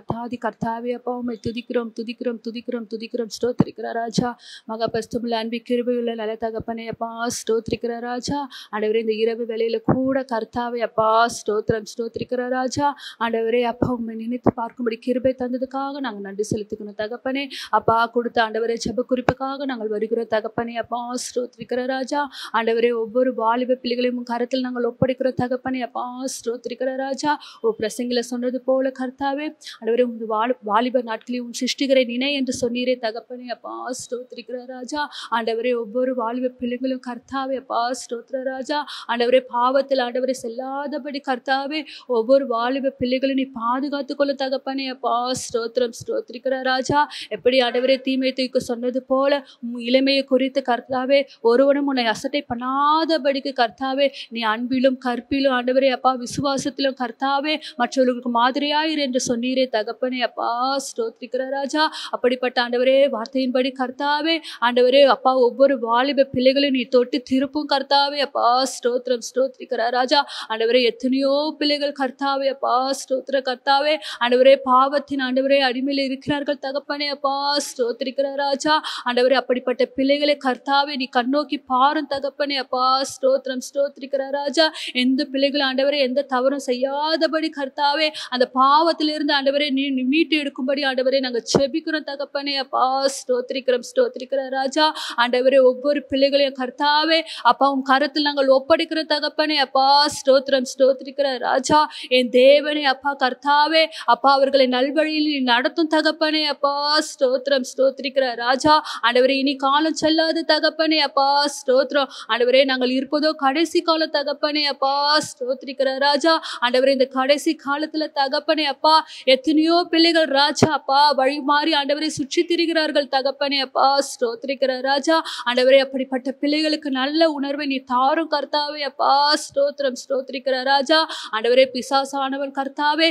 கர்த்தாவே அப்பா உம்மை துதிக்கிறோம் ஸ்தோத்திரிக்கிற ராஜா. மகா பரிசுத்தமுள்ள அன்பு கிருபையுள்ள நல்ல தகப்பனே அப்பா ஸ்தோத்திரிக்கிற ராஜா. ஆண்டவரே இந்த இரவு வேளையில கூட கர்த்தாவே அப்பா ஸ்தோத்திரிக்கிற ராஜா. ஆண்டவரே அப்பா உண்மை நினைத்து பார்க்கும்படி கிருபை தந்ததுக்காக நாங்கள் நன்றி செலுத்திக்கணும் தகப்பனே. அப்பா கொடுத்த ஆண்டவரே ஜெப குறிப்புக்காக நாங்கள் வருகிற தகப்பனே அப்பா ஸ்தோத்திரிக்கிற ராஜா. ஆண்டவரே ஒவ்வொரு வாலிப பிள்ளைகளையும் கரத்தில் நாங்கள் ஒப்படைக்கிற தகப்பனே அப்பா ஸ்தோத்திரிக்கிற ராஜா. பிரசங்கில சொன்னது போல கர்த்தாவே ஆண்டவரே உங்க வாலிப நாட்களையும் சிருஷ்டிகரை நினை என்று சொன்னீரே தகப்பனே அப்பா ஸ்தோத்திரிக்கிற ராஜா. ஆண்டவரே ஒவ்வொரு வாலிப பிள்ளைகளும் கர்த்தாவே அப்பா ஸ்தோத்திர ராஜா. ஆண்டவரே பாவத்தில் ஆண்டவரை செல்லாதபடி கர்த்தாவே ஒவ்வொரு வாலிப பிள்ளைகளும் நீ பாதுகாத்து கொள்ள தகப்பனே அப்பா ஸ்தோத்திரிக்கிற ராஜா. எப்படி ஆண்டவரே தீமை தூக்க சொன்னது போல இளமையை குறித்து கர்த்தாவே ஒருவனும் உன்னை அசட்டை பண்ணாதபடிக்கு கர்த்தாவே நீ அன்பிலும் கற்பிலும் ஆண்டவரே அப்பா விசுவாசத்திலும் கர்த்தாவே மற்றவர்களுக்கு மாதிரியாயிரு என்று சொன்னீரே தகப்பனே அப்பா ஸ்தோத்திரிக்கிற ராஜா. அப்படிப்பட்ட ஆண்டவரே வார்த்தையின்படி கர்த்தாவே ஆண்டவரே அப்பா ஒவ்வொரு வாலிப பிள்ளைகளையும் நீ தொட்டு திருப்பும் கர்த்தாவே அப்பா ஸ்தோத்திரிக்கிற ராஜா. ஆண்டவரே எத்தனையோ பிள்ளைகள் கர்த்தாவே அப்பா ஸ்தோத்திர கர்த்தாவே ஆண்டவரே பாவத்தின் ஆண்டவரே அடிமையில் இருக்கிறார்கள் தகப்பனே அப்பா ஸ்தோத்திரிக்கிற ராஜா. ஆண்டவரே அப்படிப்பட்ட பிள்ளைகளை கர்த்தாவே நீ கண்ணோக்கி பாரும் தகப்பனே அப்பா ஸ்தோத்திரிக்கிற ராஜா. எந்த பிள்ளைகள் ஆண்டவரே எந்த தவறும் செய்யாதபடி கர்த்தாவே அந்த பாவத்திலிருந்து ஆண்டவரே நீ மீட்டு எடுக்கும்படி ஆண்டவரே நாங்கள் செபிக்கிறோம் தகப்பனே அப்பா ஸ்தோத்திரிக்கிற ராஜா. ஆண்டவரே ஒவ்வொரு பிள்ளைகளையும் கர்த்தாவே அப்பா உன் கரத்தில் நாங்கள் ஒப்படைக்கிற தகப்பனே அப்பா ஸ்தோத்திரிக்கிற ராஜா. என் தேவனே அப்பா கர்த்தாவே அப்பா அவர்களை நல்வழியில் நடத்தும் தகப்பனே அப்பா ஸ்தோத்திரிக்கிற ராஜா. ஆண்டவரே இனி காலம் செல்லாத தகப்பனே அப்பா ஸ்தோத்திரம். ஆண்டவரே நாங்கள் இருப்பதோ கடைசி கால தகப்பனே அப்பா ஸ்தோத்திரிக்கிற ராஜா. ஆண்டவரே இந்த கடைசி காலத்துல தகப்பனே அப்பா எத்தனையோ பிள்ளைகள் ராஜா அப்பா வழி மாறி ஆண்டவரை சுற்றி திரிகிறார்கள் தகப்பனே அப்பா ஸ்தோத்திரிக்கிற ராஜா. ஆண்டவரே அப்படிப்பட்ட பிள்ளைகளுக்கு நல்ல உணர்வை நீ தாரும் கர்த்தாவே அப்பா ஸ்தோத்திரிக்கிற ராஜா. ஆண்டவரே பிசாசானவன் கர்த்தாவே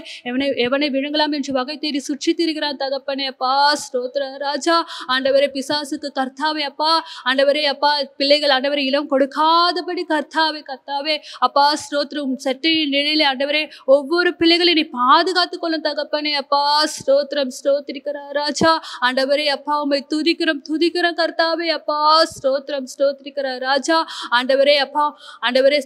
எவனை விழுங்கலாம் என்று வகை தேடி சுற்றி திரிகிறான் தகப்பனே அப்பா ஸ்தோத்திர ராஜா. ஆண்டவரே பிசாசுக்கு கர்த்தாவே அப்பா ஆண்டவரே அப்பா பிள்ளைகள் ஆண்டவரை இளம் கொடுக்காதபடி கர்த்தாவே அப்பா ஸ்தோத்திரம் சற்றையின் நிலையில ஆண்டவரே ஒவ்வொரு பிள்ளைகளையும் நீ பாதுகாத்து கொள்ளும் தகப்பனே அப்பா ஸ்தோத்திரிக்கிற ராஜா. ஆண்டவரே அப்பா உம்மை துதிக்கிறோம் கர்த்தாவே அப்பா ஸ்தோத்திரிக்கிற ராஜா. ஆண்டவரே அப்பா ஆண்டவரே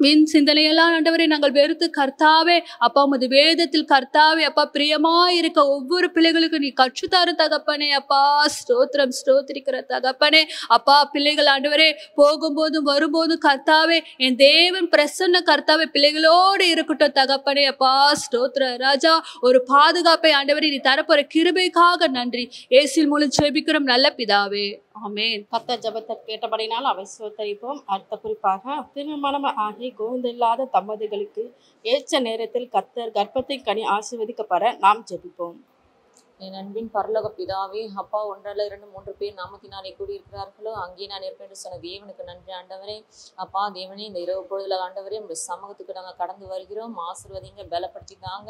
வீண் சிந்தனையெல்லாம் ஆண்டவரை நாங்கள் வெறுத்து கர்த்தாவே அப்பா உமது வேதத்தில் கர்த்தாவே அப்பா பிரியமாயிருக்க ஒவ்வொரு பிள்ளைகளுக்கு நீ கற்றுத்தாரு தகப்பனே அப்பா ஸ்தோத்திரிக்கிற தகப்பனே அப்பா. பிள்ளைகள் ஆண்டவரே போகும்போதும் வரும்போதும் கர்த்தாவே என் தேவன் பிரசன்ன கர்த்தாவே பிள்ளைகளோடு இருக்கட்டும் தகப்பனே அப்பா ஸ்தோத்திர ராஜா. ஒரு பாதுகாப்பை ஆண்டவரை நீ தரப்போற கிருபைக்காக நன்றி. இயேசுவின் மூலம் ஜெபிக்கிறோம் நல்ல பிதாவே ஆமென். கர்த்தர் ஜெபத்தை கேட்டபடினால் அவை ஸ்தோத்தரிப்போம். அடுத்த குறிப்பாக திருமணம் ஆகி குழந்தையில்லாத தம்பதிகளுக்கு ஏற்ற நேரத்தில் கர்த்தர் கர்ப்பத்தின் கனி ஆசீர்வதிக்கப்பட நாம் ஜெபிப்போம். என் அன்பின் பரலோக பிதாவே, அப்பா, 1 அல்ல 2 3 பேர் நாமத்தினாலே கூடியிருக்கிறார்களோ அங்கே நான் இருப்பேன் என்று சொன்ன தேவனுக்கு நன்றி ஆண்டவரே. அப்பா தேவனே, இந்த இரவு பொழுதுல ஆண்டவரே உங்களுடைய சமூகத்துக்கு நாங்கள் கடந்து வருகிறோம். ஆசீர்வதிங்க, பலப்படுத்தித்தாங்க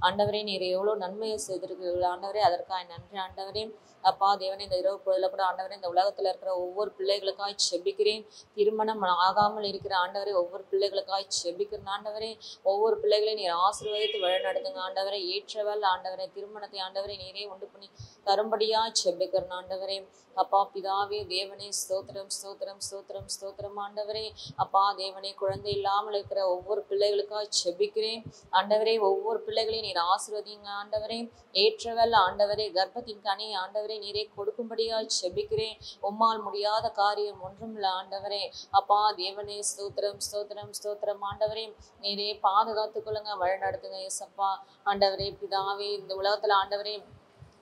ஆண்டவரே. நீர் எவ்வளோ நன்மையை செய்திருக்கிறீர்கள் ஆண்டவரே, அதற்காக நன்றி ஆண்டவரே. அப்பா தேவனே, இந்த இரவு பொழுதுல கூட ஆண்டவரே இந்த உலகத்துல இருக்கிற ஒவ்வொரு பிள்ளைகளுக்காய் செபிக்கிறேன். திருமணம் ஆகாமல் இருக்கிற ஆண்டவரே ஒவ்வொரு பிள்ளைகளுக்காய் செபிக்கிறேன் ஆண்டவரே. ஒவ்வொரு பிள்ளைகளையும் நீர் ஆசீர்வதித்து வழிநடத்துங்க ஆண்டவரே. ஏற்றவள் ஆண்டவரே, திருமணத்தை ஆண்டவரே நீரே உண்டு பண்ணி தரும்படியா செபிக்கிறேன் ஆண்டவரே. அப்பா பிதாவே தேவனே, ஸ்தோத்திரம் ஸ்தோத்திரம் ஸ்தோத்திரம் ஸ்தோத்திரம் ஆண்டவரே. அப்பா தேவனே, குழந்தை இல்லாமல் இருக்கிற ஒவ்வொரு பிள்ளைகளுக்காக செபிக்கிறேன் ஆண்டவரே. ஒவ்வொரு பிள்ளைகளையும் நீர் ஆசீர்வதிங்க ஆண்டவரே. ஏற்றவள் ஆண்டவரே, கர்ப்பத்தின் கனி ஆண்டவரே நீரே கொடுக்கும்படியா செபிக்கிறேன். உம்மால் முடியாத காரியம் ஒன்றும் இல்லை ஆண்டவரே. அப்பா தேவனே, ஸ்தோத்திரம் ஸ்தோத்திரம் ஸ்தோத்திரம் ஆண்டவரே. நீரே பாதுகாத்துக் கொள்ளுங்க, வழிநடத்துங்க ஏசப்பா ஆண்டவரே. பிதாவே, இந்த உலகத்துல ஆண்டவரே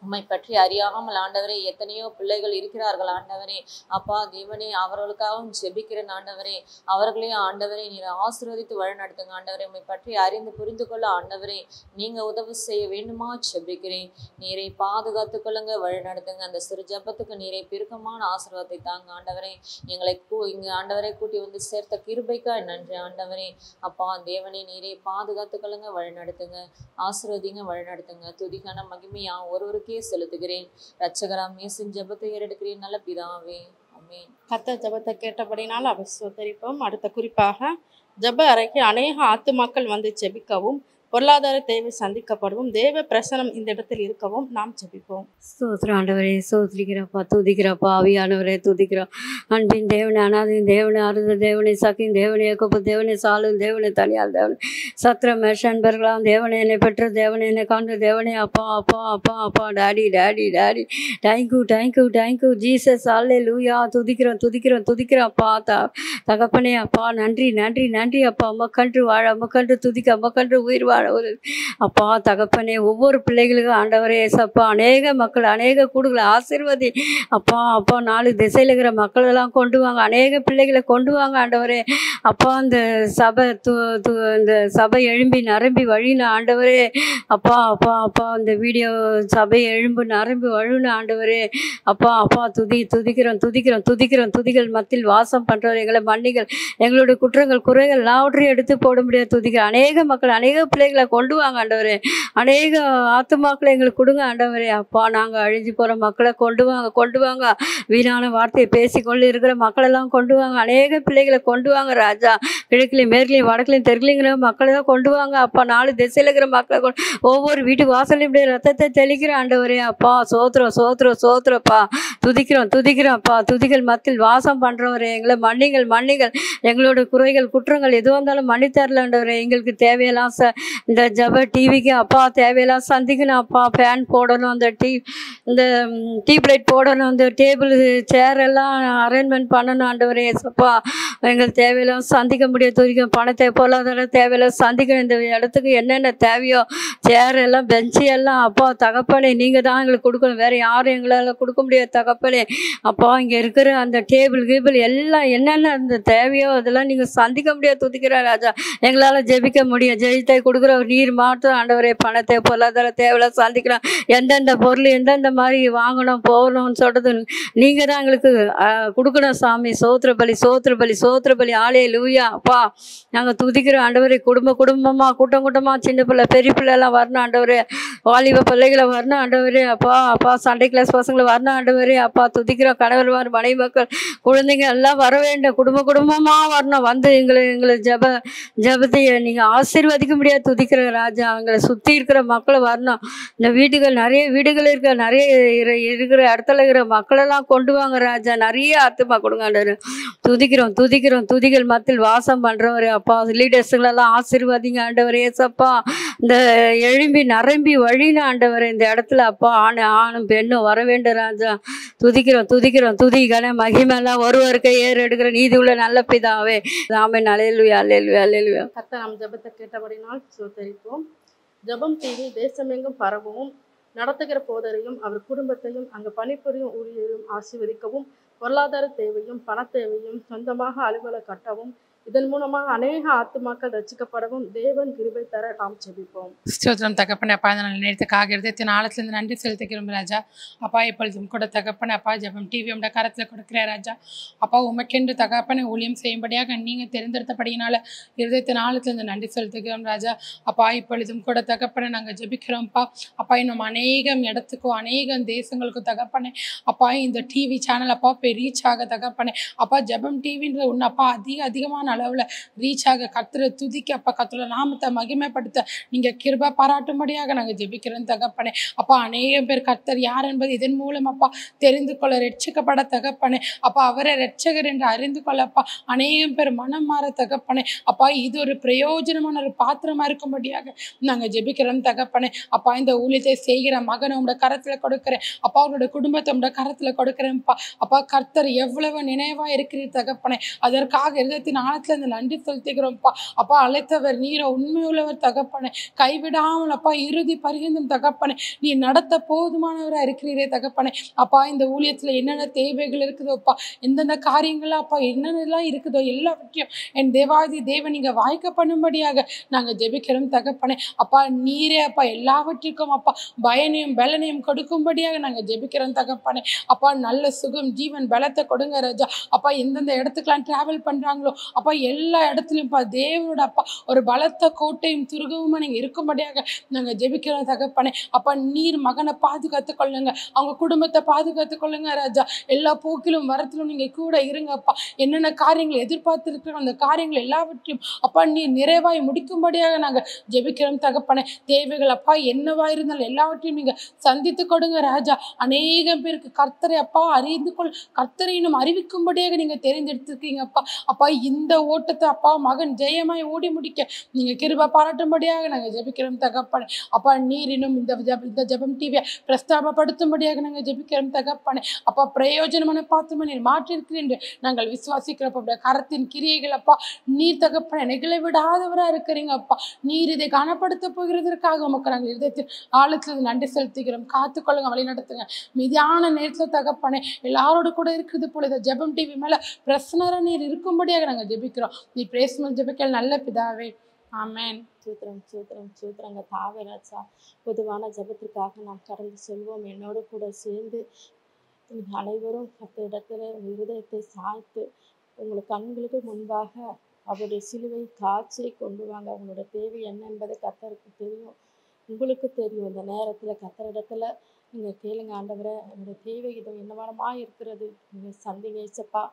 உம்மை பற்றி அறியாமல் ஆண்டவரே எத்தனையோ பிள்ளைகள் இருக்கிறார்கள் ஆண்டவரே. அப்பா தேவனே, அவர்களுக்காகவும் ஜெபிக்கிறேன் ஆண்டவரே. அவர்களையும் ஆண்டவரே நீர் ஆசீர்வதித்து வழிநடத்துங்க ஆண்டவரே. உம்மை பற்றி அறிந்து புரிந்து கொள்ள ஆண்டவரே நீங்க உதவி செய்ய வேண்டுமா ஜெபிக்கிறேன். நீரை பாதுகாத்துக் கொள்ளுங்க, வழிநடத்துங்க. அந்த சிறு ஜெபத்துக்கு நீரை பெருக்கமான ஆசீர்வாதத்தை தாங்க ஆண்டவரே. எங்களை இங்க ஆண்டவரை கூட்டி வந்து சேர்த்த கிருபைக்கா நன்றி ஆண்டவரே. அப்பா தேவனே, நீரை பாதுகாத்துக் கொள்ளுங்க, வழிநடத்துங்க, ஆசீர்வதிங்க, வழிநடத்துங்க. துதிக்கான மகிமையா ஒருவருக்கு செலுத்துகிறேன். ரட்சகராம் இயேசுவின் ஜெபத்தை ஏறெடுக்கிறேன் நல்ல பிதாவே, ஆமென். கர்த்தர் ஜெபத்தை கேட்டபடினால் அவை ஸ்தோத்தரிப்போம். அடுத்த குறிப்பாக ஜெப அறைக்கு அநேக ஆத்துமாக்கள் வந்து ஜெபிக்கவும் பொருளாதார தேவை சந்திக்கப்படவும் தேவ பிரசனம் இந்த இடத்தில் இருக்கவும் நாம் ஜெபிப்போம். ஸ்தோத்திரம் ஆண்டவரே, ஸ்தோத்திரிக்கிறப்பா, துதிக்கிறப்பா, ஆவியானவரே துதிக்கிறோம். அன்பின் தேவனே, அனாதின் தேவனே, அருத தேவனே, சகின் தேவனே, ஏகோப தேவனே, சாலும் தேவனே, தனியால் தேவனே, சத்திர மேஷன்பர்களாம் தேவனே, என்னை பெற்ற தேவனே, என்னை காண்ற தேவனே, அப்பா அப்பா அப்பா அப்பா, daddy daddy daddy, thank you thank you thank you Jesus, hallelujah. துதிக்கிறோம் துதிக்கிறோம் துதிக்கிறோம் அப்பா. தகப்பனே அப்பா, நன்றி நன்றி நன்றி அப்பா. உமக்கன்று வாழ, உமக்கன்று துதிக்க, உமக்கன்று உயிர் வாழ ஒரு அப்பா தகப்பனே. ஒவ்வொரு பிள்ளைகளுக்கும் ஆண்டவரே ஏசப்பா, அநேக மக்கள், அநேக கூடுகளை ஆசீர்வதி அப்பா. அப்பா 4 திசையில் இருக்கிற மக்களெல்லாம் கொண்டு வாங்க, அநேக பிள்ளைகளை கொண்டு வாங்க ஆண்டவரே. அப்பா அந்த சபை இந்த சபை எழும்பி நரம்பி வழின ஆண்டவரே. அப்பா அப்பா அப்பா அந்த வீடியோ சபை எழும்பு நரம்பி வழுன ஆண்டவரே. அப்பா அப்பா துதிக்கிறோம் துதிக்கிறோம் துதிக்கிறோம். துதிகள் மத்தியில் வாசம் பண்ணுறவர் எங்களை மன்னிகள், எங்களுடைய குற்றங்கள் குறைகள் எல்லாவற்றையும் எடுத்து போட முடியாது. துதிக்க அநேக மக்கள், அநேக பிள்ளைகளை கொண்டு வாங்க ஆண்டவரே. அநேக ஆத்துமாக்களை எங்களுக்கு கொடுங்க ஆண்டவரே. அப்பா நாங்கள் அழிஞ்சு போகிற மக்களை கொண்டு வாங்க, கொண்டு வாங்க. வீணான வார்த்தையை பேசிக்கொண்டு இருக்கிற மக்களெல்லாம் கொண்டு வாங்க. அநேக பிள்ளைகளை கொண்டு வாங்க ராஜா. கிழக்குலையும் மேற்குலையும் வடக்குலையும் தெற்குலைங்கிற மக்களை தான் கொண்டு வாங்க அப்பா. 4 திசையில் இருக்கிற மக்களை ஒவ்வொரு வீட்டு வாசலையும் இப்படி ரத்தத்தை தெளிக்கிற ஆண்டவரே. அப்பா சோத்திரம் சோத்திரம் சோத்திரப்பா. துதிக்கிறோம் துதிக்கிறோம் அப்பா. துதிகள் மத்தியில் வாசம் பண்ணுறவரே, எங்களை மன்னிகள் மன்னிகள். எங்களோட குறைகள் குற்றங்கள் எதுவாக இருந்தாலும் மன்னித்தரல ஆண்டவரே. எங்களுக்கு தேவையெல்லாம் இந்த ஜப டிவிக்கு அப்பா தேவையெல்லாம் சந்திக்கணும் அப்பா. ஃபேன் போடணும், அந்த இந்த டியூப் லைட் போடணும், இந்த டேபிள் சேர் எல்லாம் அரேஞ்ச்மெண்ட் பண்ணணும் ஆண்டவரே. அப்பா எங்களுக்கு தேவையெல்லாம் சந்திக்க முடியாது. துதிக்கும் பணத்தை பொருளாதார தேவையெல்லாம் சந்திக்கணும். இந்த இடத்துக்கு என்னென்ன தேவையோ சேர் எல்லாம் பெஞ்சு எல்லாம் அப்பா தகப்பனே நீங்கள் தான் எங்களுக்கு கொடுக்கணும். வேறு யாரும் எங்களால் கொடுக்க முடியாது தகப்பனே. அப்பா இங்கே இருக்கிற அந்த டேபிள் கீபிள் எல்லாம் என்னென்ன அந்த தேவையோ அதெல்லாம் நீங்கள் சந்திக்க முடியாது. துதிக்கிற ராஜா எங்களால் ஜெபிக்க முடியும். ஜெயித்தை கொடுக்குற நீர் மாற்றம் ஆண்டவரே. பணத்தை பொருளாதார தேவையெல்லாம் சந்திக்கிறோம். எந்தெந்த பொருள் எந்தெந்த மாதிரி வாங்கணும் போகணும்னு சொல்கிறது நீங்கள் தான் எங்களுக்கு கொடுக்கணும் சாமி. சோத்திர பலி சோத்திர பலி சோத்திர பலி. ஆலே லூயா அப்பா. நாங்கள் துதிக்கிறோம் ஆண்டவரே. குடும்பமாக கூட்டம் கூட்டமாக சின்ன பிள்ளை பெரிய பிள்ளைலாம் வரணும் ஆண்டவரே. வாலிப பிள்ளைகளை வரணும் ஆண்டவரே. அப்பா அப்பா சண்டே கிளாஸ் பசங்களை வரணும் ஆண்டவரே. அப்பா துதிக்கிறோம். கணவர் மனைவி மக்கள் குழந்தைங்க எல்லாம் வர வேண்டும். குடும்பமாக வரணும். வந்து எங்களை ஜபத்தை நீங்கள் ஆசீர்வதிக்க முடியாது. துதிக்கிற ராஜா எங்களை சுற்றி இருக்கிற மக்களை வரணும். இந்த வீடுகள் நிறைய வீடுகள் இருக்க, நிறைய இருக்கிற இடத்துல இருக்கிற மக்களெல்லாம் கொண்டு வாங்க ராஜா. நிறைய ஆத்துமா கொடுங்க ஆண்டவர். துதிக்கிறோம் துதிக்கிறோம். துதிகள் மத்தியில் வாசம் பண்ணுறவர் அப்பா. லீடர்ஸுங்களெல்லாம் ஆசீர்வாதிங்க ஆண்டவர் ஏசப்பா. இந்த எழும்பி நரம்பி வழின்னு ஆண்டவர் இந்த இடத்துல அப்பா. ஆணும் பெண்ணும் வர வேண்டும் ராஜா. துதிக்கிறோம் துதிக்கிறோம். துதிக்கான மகிமெல்லாம் ஒருவருக்கு ஏறெடுக்கிற நீதி உள்ள நல்ல பிதாவே. ஆமென். அல்லேலூயா அல்லேலூயா அல்லேலூயா. கர்த்தர் நம் ஜெபத்தை கேட்டபடினால் ஸ்தோத்தரிப்போம். ஜெபம் டிவி தேசமெங்கும் பரவவும் நடத்துகிற போதரையும் அவர் குடும்பத்தையும் அங்கு பணிபுரியும் ஊழியரையும் ஆசீர்வதிக்கவும் பொருளாதார தேவையும் பண தேவையும் சொந்தமாக அலுவலகம் கட்டவும் இதன் மூலமாக அநேக ஆத்துமாக்கள் ரட்சிக்கப்படவும் தேவன் கிருபை தர நாம் ஜெபிப்போம். ஸ்தோத்திரம் தகப்பனே அப்பா, இந்த நல்ல நேரத்துக்காக இருதயத்தின் ஆழத்திலிருந்து நன்றி செலுத்துகிறோம் ராஜா. அப்பா இப்பொழுதும் கூட தகப்பனே அப்பா ஜெபம் டிவி உடைய கரத்தில் கொடுக்கிற ராஜா. அப்பா உமக்கென்று தகப்பனை ஊழியம் செய்யும்படியாக நீங்கள் தெரிந்தெடுத்தபடியினால இருதயத்தின் ஆழத்திலிருந்து நன்றி செலுத்துகிறோம் ராஜா. அப்பா இப்பொழுதும் கூட தகப்பனை நாங்கள் ஜெபிக்கிறோம்ப்பா. அப்பா இன்னும் அநேகம் இடத்துக்கும் அநேகம் தேசங்களுக்கும் தகப்பனே அப்பா இந்த டிவி சேனல் அப்பா போய் ரீச் ஆக தகப்பனே அப்பா ஜெபம் டிவின்ற ஒன்று அப்பா அதிகமான அளவில் ரீச் ஆக கர்த்தரை துதிக்க அப்பா கர்த்தரோட நாமத்தை மகிமைப்படுத்த நீங்கள் கிருபை பாராட்டும்படியாக நாங்கள் ஜெபிக்கிறோம் தகப்பனே. அப்பா அநேகம் பேர் கர்த்தர் யார் என்பது இதன் மூலம் அப்பா தெரிந்து கொள்ள ரட்சிக்கப்பட தகப்பனே அப்பா அவரை ரட்சகர் என்று அறிந்து கொள்ளப்பா அநேகம் பேர் மனம் மாற தகப்பனே அப்பா இது ஒரு பிரயோஜனமான ஒரு பாத்திரமா இருக்கும்படியாக நாங்கள் ஜெபிக்கிறோம் தகப்பனே. அப்பா இந்த ஊழியத்தை செய்கிற மகனை உங்களோட கரத்தில் கொடுக்குறேன் அப்பா அவங்களோட குடும்பத்தை உங்களோட கரத்தில் கொடுக்குறேன்ப்பா. அப்பா கர்த்தர் எவ்வளவு நினைவாக இருக்கிறீர் தகப்பனே அதற்காக இருதயத்தின் ஆழத்துல இருந்து நன்றி செலுத்துகிறோம்ப்பா. அப்பா அழைத்தவர் நீரை உண்மையுள்ளவர் தகப்பனே கைவிடாமல் அப்பா இறுதி பரிந்தும் தகப்பனே நீ நடத்த போதுமானவராக இருக்கிறீரே தகப்பனே. அப்பா இந்த ஊழியத்தில் என்னென்ன தேவைகள் இருக்குதோப்பா எந்தெந்த காரியங்கள்லாம் அப்பா என்னென்னலாம் இருக்குதோ எல்லாவற்றையும் என் தேவாதி தேவன் நீங்கள் வாய்க்க பண்ணும்படியாக நாங்கள் ஜெபிக்கிறோம் தகப்பனே. அப்பா நீரே அப்பா எல்லாவற்றிற்கும் அப்பா பயனையும் பலனையும் கொடுக்கும்படியாக நாங்கள் ஜெபிக்கிறோம் தகப்பனே. அப்பா நல்ல சுகம் ஜீவன் பலத்தை கொடுங்க ராஜா. அப்பா எந்தெந்த இடத்துக்கெல்லாம் டிராவல் பண்ணுறாங்களோ அப்பா எல்லா இடத்துலையும் அப்பா தேவனோட அப்பா ஒரு பலத்த கோட்டையும் துருகவுமா நீங்கள் இருக்கும்படியாக நாங்கள் ஜெபிக்கிறோம் தகப்பனே. அப்பா நீர் மகனை பாதுகாத்து கொள்ளுங்க அவங்க குடும்பத்தை பாதுகாத்து கொள்ளுங்க ராஜா. எல்லா போக்கிலும் வரத்திலும் நீங்கள் கூட இருங்க அப்பா. என்னென்ன காரியங்களை எதிர்பார்த்துருக்கிறோம் அந்த காரியங்கள் எல்லாவற்றையும் அப்பா நீர் நிறைவாய் முடிக்கும்படியாக நாங்கள் ஜெபிக்கிறோம் தகப்பனே. தேவைகள் அப்பா என்னவா இருந்தாலும் எல்லாவற்றையும் நீங்கள் சந்தித்து கொடுங்க ராஜா. அநேகம் பேருக்கு கர்த்தரை அப்பா அறிந்து கொள் கர்த்தரை இன்னும் அறிவிக்கும்படியாக நீங்கள் தெரிந்தெடுத்துருக்கீங்க அப்பா. அப்பா இந்த ஓட்டத்தை அப்பா மகன் ஜெயமாய் ஓடி முடிக்க நீங்கள் கிருபை பாராட்டும்படியாக நாங்கள் ஜெபிக்கிறோம் தகப்பனே. அப்பா நீர் இன்னும் இந்த ஜெபம் டிவியை பிரஸ்தாபப்படுத்தும்படியாக நாங்கள் ஜெபிக்கிறோம் தகப்பனே. அப்பா பிரயோஜனமான பாத்திரமா நீர் மாற்றிருக்கிறேன் என்று நாங்கள் விசுவாசிக்கிறப்ப கரத்தின் கிரியைகள் அப்பா நீர் தகப்பனை நெகிழ விடாதவராக இருக்கிறீங்க அப்பா. நீர் இதை கனப்படுத்த போகிறதற்காக உமக்கு நாங்கள் இதயத்தில் ஆழத்தில் நன்றி செலுத்துகிறோம். காத்துக்கொள்ளுங்க வழி நடத்துங்க மீதியான நேரத்தில் தகப்பனே எல்லாரோடு கூட இருக்கிறது போல இந்த ஜெபம் டிவி மேலே பிரசனரா நீர் இருக்கும்படியாக நாங்கள் ஜெபிக்கிறோம். நீ பிரேசமல் ஜெபிக்கல் நல்ல பிதாவே ஆமென். சூத்திரம் சூத்திரம் சூத்திரங்க தாவே ராஜா. பொதுவான ஜெபத்திற்காக நாம் கடந்து செல்வோம். என்னோடு கூட சேர்ந்து அனைவரும் கர்த்தரிடத்தில் இருதயத்தை சாய்த்து உங்களுக்கு கண்களுக்கு முன்பாக அவருடைய சிலுவை காட்சியை கொண்டு வாங்க. உங்களோட தேவை என்ன என்பதை கர்த்தருக்கு தெரியும், உங்களுக்கு தெரியும். இந்த நேரத்தில் கர்த்தரிடத்துல நீங்கள் கேளுங்க. ஆண்டவரை என்னோட தேவை இது என்னவானமாக இருக்கிறது நீங்கள் சந்திங்க ஏசப்பா.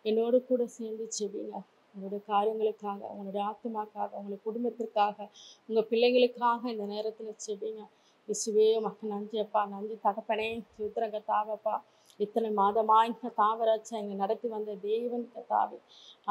என்னோடு கூட சேர்ந்து செவிங்க. உங்களுடைய காரியங்களுக்காக உங்களுடைய ஆத்மாக்காக உங்களுடைய குடும்பத்திற்காக உங்கள் பிள்ளைங்களுக்காக இந்த நேரத்தில் செவிங்க. இசுவே மக்கள் நன்றி அப்பா. நன்றி தகப்பனே. சூத்திரங்க தாவப்பா இத்தனை மாதமாய் தாவராஜா இங்கே நடத்தி வந்த தேவன் கத்தாவே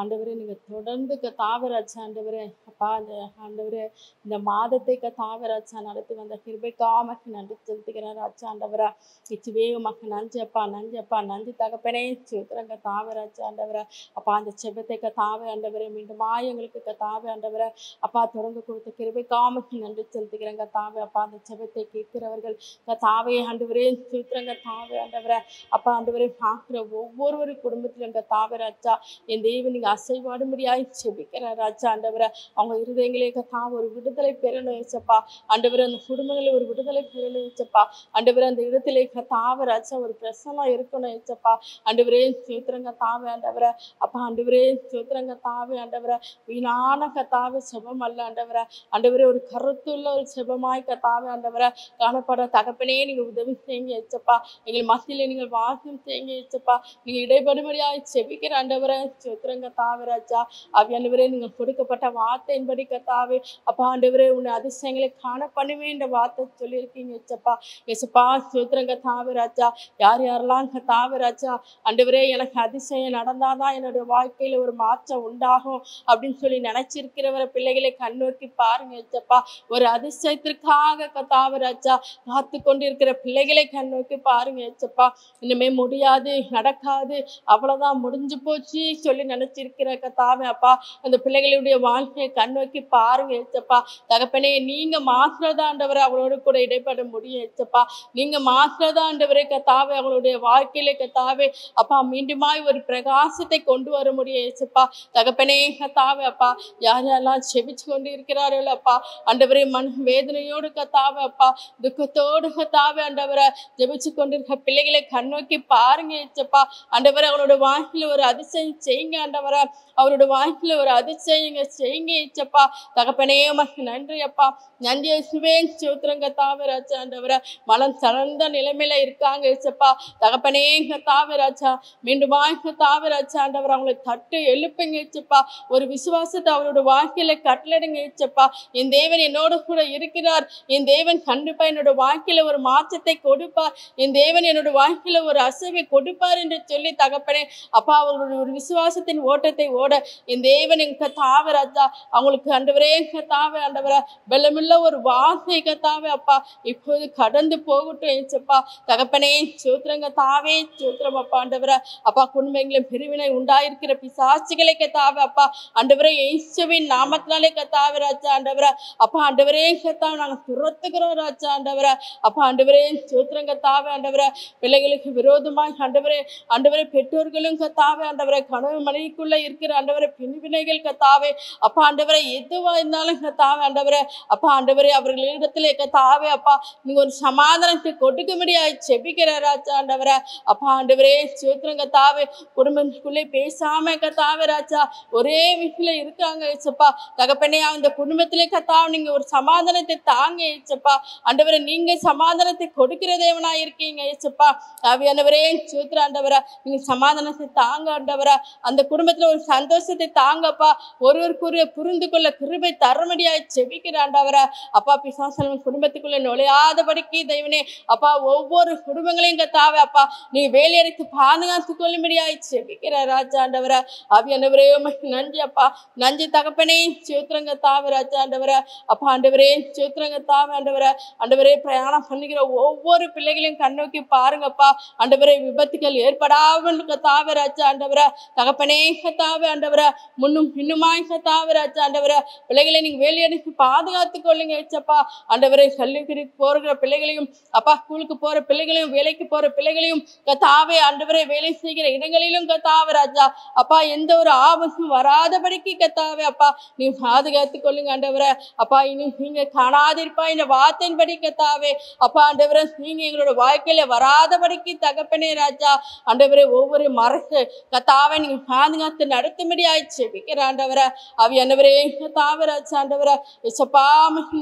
ஆண்டவரே நீங்கள் தொடர்ந்து தாவராஜா ஆண்டவரே அப்பா அந்த ஆண்டவரே இந்த மாதத்தை தாவராஜா நடத்தி வந்த கிருபைக்காமக்கு நன்றி செலுத்துகிறேன் ராஜா ஆண்டவரா. இச்சுவே மக்கள் நன்றி அப்பா நன்றி அப்பா நன்றி தகப்பனே. சூத்திரங்க தாவராஜா ஆண்டவரா அப்பா அந்த செபத்தை தாவே ஆண்டவரே மீண்டுமாய் எங்களுக்கு தாவே ஆண்டவரே அப்பா தொடர்ந்து கொடுத்த கிருபைக்காமக்கு நன்றி செலுத்துகிறேங்க தாவே அப்பா அந்த செபத்தை கேட்கிறவர்கள் தாவே ஆண்டவரே சூத்திரங்க தாவே ஆண்டவரே அப்பா ஆண்டவரே பார்க்குற ஒவ்வொரு குடும்பத்திலும் எங்கள் தாவராஜா என் தேவன் நீங்கள் அசைவாடும்படியாய் செபிக்கிற ராஜா ஆண்டவரை அவங்க இருதயங்களே தான் ஒரு விடுதலை பெறணும் ஏசப்பா. ஆண்டவரை அந்த குடும்பங்களை ஒரு விடுதலை பெறணும் ஏசப்பா. ஆண்டவரை அந்த இடத்துல தாவராஜா ஒரு பிரசனம் இருக்கணும் ஏசப்பா. ஆண்டவரே சூத்திரங்க தாவே ஆண்டவரை அப்பா ஆண்டவரே சூத்திரங்க தாவே ஆண்டவரை வீணான கத்தாவே செபம் அல்ல ஆண்டவரை ஆண்டவரே ஒரு கருத்துள்ள ஒரு செபமாய் கத்தாவே ஆண்டவரை காணப்பட தகப்பனே நீங்கள் உதவி செய்யுங்க ஏசப்பா. எங்கள் மத்தியில் நீங்கள் வாசம் செய்யுங்க ஏசப்பா. நீங்கள் இடைப்படும்படியாய் செபிக்கிற ஆண்டவரை சூத்திரங்க தாவராஜா ஆவியானவரே நீங்கள் கொடுக்கப்பட்ட வார்த்தையின்படி கத்தாவே அப்பா ஆண்டவரே உன்னை அதிசயங்களை காண பண்ணுவேன் என்ற வார்த்தை சொல்லியிருக்கீங்க ஏசப்பா. ஏசப்பா சூத்திரங்க தாவராஜா யார் யாரெல்லாம் தாவராஜா ஆண்டவரே எனக்கு அதிசயம் நடந்தாதான் என்னுடைய வாழ்க்கையில் ஒரு மாற்றம் உண்டாகும் அப்படின்னு சொல்லி நினைச்சிருக்கிறவரை பிள்ளைகளை கண்ணோக்கி பாருங்க ஏசப்பா. ஒரு அதிசயத்திற்காக தாவராஜா காத்து கொண்டு இருக்கிற பிள்ளைகளை கண்ணோக்கி பாருங்க ஏசப்பா. இந்த இனிமே முடியாது, நடக்காது, அவ்வளவுதான், முடிஞ்சு போச்சு சொல்லி நினைச்சிருக்கிற கத்தாவே அப்பா, அந்த பிள்ளைகளுடைய வாழ்க்கையை கண்ணோக்கி பாருங்க ஏசப்பா. தகப்பனே, நீங்க மாத்திரதான் ஆண்டவரை அவங்களோட கூட இடைப்பட முடியும் ஏசப்பா. நீங்க மாத்திரதான் ஆண்டவரே கத்தாவே அவங்களுடைய வாழ்க்கையில கத்தாவே அப்பா மீண்டுமாய் ஒரு பிரகாசத்தை கொண்டு வர முடியும் ஏசப்பா. தகப்பனே கத்தாவே அப்பா, யார் யாரெல்லாம் செபிச்சு கொண்டு இருக்கிறார்கள் அப்பா ஆண்டவரே, மன வேதனையோடு கத்தாவே அப்பா, துக்கத்தோடு கத்தாவே ஆண்டவரை ஜெபிச்சு கொண்டிருக்க பிள்ளைகளை கண்ணோக்கி பாருங்க ஏசப்பா. ஆண்டவரை அவங்களோட வாழ்க்கையில ஒரு அதிசயம் செய்யுங்க ஆண்டவரை, அவரோட வாழ்க்கையில ஒரு அதிசயங்க செய்யுங்க ஏசப்பா. தகப்பனே உமக்கு நன்றி அப்பா. நன்றி இயேசுவே, ஸ்தோத்திரம் கத்தாவே ராஜா. ஆண்டவரை மனம் தளர்ந்த நிலைமையில இருக்காங்க ஏசப்பா. தகப்பனே கத்தாவே ராஜா, மீண்டுமா கத்தாவே ராஜா ஆண்டவரை அவங்களை தட்டு எழுப்புங்க ஏசப்பா. ஒரு விசுவாசத்தை அவரோட வாழ்க்கையில கட்டளைடுங்க ஏசப்பா. என் தேவன் என்னோட கூட இருக்கிறார், என் தேவன் கண்டிப்பா என்னோட வாழ்க்கையில ஒரு மாற்றத்தை கொடுப்பார், என் தேவன் என்னோட வாழ்க்கையில ஒரு அசைவை கொடுப்பார் என்று சொல்லி தகப்பனே அப்பா அவர்களுடைய ஒரு விசுவாசத்தின் ஓட்டத்தை ஓட என் தேவன் எங்க கத்தாவே ராஜா அவங்களுக்கு ஆண்டவரே கத்தாவே ஆண்டவரே வெள்ளமில்ல ஒரு வார்த்தை கத்தாவே அப்பா இப்போது கடந்து போகட்டும் ஏசப்பா. தகப்பனே ஸ்தோத்திரம் கத்தாவே, ஸ்தோத்திரம் அப்பா. ஆண்டவரே அப்பா, குடும்பங்களின் பிரிவினை உண்டாயிருக்கிற பிசாசுகளை கத்தாவே அப்பா ஆண்டவரே இயேசுவின் நாமத்தினாலே கத்தாவே ராஜா ஆண்டவரே அப்பா ஆண்டவரே கத்தாவே நாங்கள் துரத்துக்கிறோம் ராஜா ஆண்டவரே அப்பா ஆண்டவரே ஸ்தோத்திரம் கத்தாவே ஆண்டவரே. பிள்ளைகளுக்கு விரோதமாய் ஆண்டவரே ஆண்டவரே பெற்றோர்களும் கத்தாவே ஆண்டவரே கனவு மனைவிக்குள்ள இருக்கிற ஆண்டவரே பிரிவினைகள் கத்தாவே அப்பா ஆண்டவரே எதுவா இருந்தாலும் கத்தாவே ஆண்டவரே அப்பா ஆண்டவரே அவர்களிடத்திலே கத்தாவே அப்பா நீங்க ஒரு சமாதானத்தை கொடுக்க முடியாது செபிக்கிற ராஜா ஆண்டவரே அப்பா ஆண்டவரே ஸ்தோத்திரம் கத்தாவே. குடும்பத்துக்குள்ளே பேசாம கத்தாவே ராஜா ஒரே வீட்டுல இருக்காங்க ஏசப்பா. தகப்பனே அந்த குடும்பத்திலே கத்தாவே நீங்க ஒரு சமாதானத்தை தாங்க ஏசப்பா. ஆண்டவரே நீங்க சமாதானத்தை கொடுக்கிற தேவனா இருக்கீங்க ஏசப்பா. ஆவியானவரே ஸ்தோத்திரம் ஆண்டவரே, நீங்க சமாதானத்தை தாங்க ஆண்டவரே. அந்த குடும்பத்துல ஒரு சந்தோஷத்தை தாங்கப்பா. ஒருவருக்குரிய புரிந்து கொள்ள கிருபை தரமடியாய் செபிக்கிற ஆண்டவரே அப்பா. பிசாசு குடும்பத்துக்குள்ள நுழையாதபடிக்கு தெய்வனே அப்பா ஒவ்வொரு குடும்பங்களையும் கத்தாவே அப்பா நீ வேலையடைத்து பாதுகாத்து கொள்ளும்படியாய் செபிக்கிற ராஜா ஆண்டவரே. ஆவியானவரே நன்றி அப்பா, நன்றி தகப்பனே. ஸ்தோத்திரம் கத்தாவே ராஜா ஆண்டவரே அப்பா ஆண்டவரே ஸ்தோத்திரம் கத்தாவே ஆண்டவரே. ஆண்டவரே பிரயாணம் பண்ணுகிற ஒவ்வொரு பிள்ளைகளையும் கண்ணோக்கி பாருங்கப்பா. ஆண்டவரே விபத்துகள் ஏற்படாமல் கத்தாவே ராஜா ஆண்டவரே தகப்பனே கத்தாவே ஆண்டவரே முன்னும் பின்னுமாய் கத்தாவே ராஜா ஆண்டவரே பிள்ளைகளை நீங்க வேலையடைத்து பாதுகாத்து கொள்ளுங்க ஏசப்பா. ஆண்டவரே கல்லூரி போகிற பிள்ளைகளையும் அப்பா ஸ்கூலுக்கு போற பிள்ளைகளையும் வேலைக்கு போற பிள்ளைகளையும் கத்தாவே ஆண்டவரே வேலை செய்கிற இடங்களிலும் கத்தாவே ராஜா அப்பா எந்த ஒரு ஆபத்தும் வராதபடிக்கு கத்தாவே அப்பா நீ பாதுகாத்து கொள்ளுங்க ஆண்டவரே அப்பா. இன்னும் நீங்க காணாதிருப்பா இந்த வார்த்தையின்படி கத்தாவே அப்பா ஆண்டவரே நீங்க எங்களோட வாழ்க்கையில வராதபடிக்கு தகப்பனே ராஜா ஆண்டவரே ஒவ்வொரு மரத்து கத்தாவே நீங்க பாதுகாத்து நடத்தும்படியாய் செபிக்கிற ஆண்டவரே. ஆவியானவரே கத்தாவே ராஜா ஆண்டவரே ஏசப்பா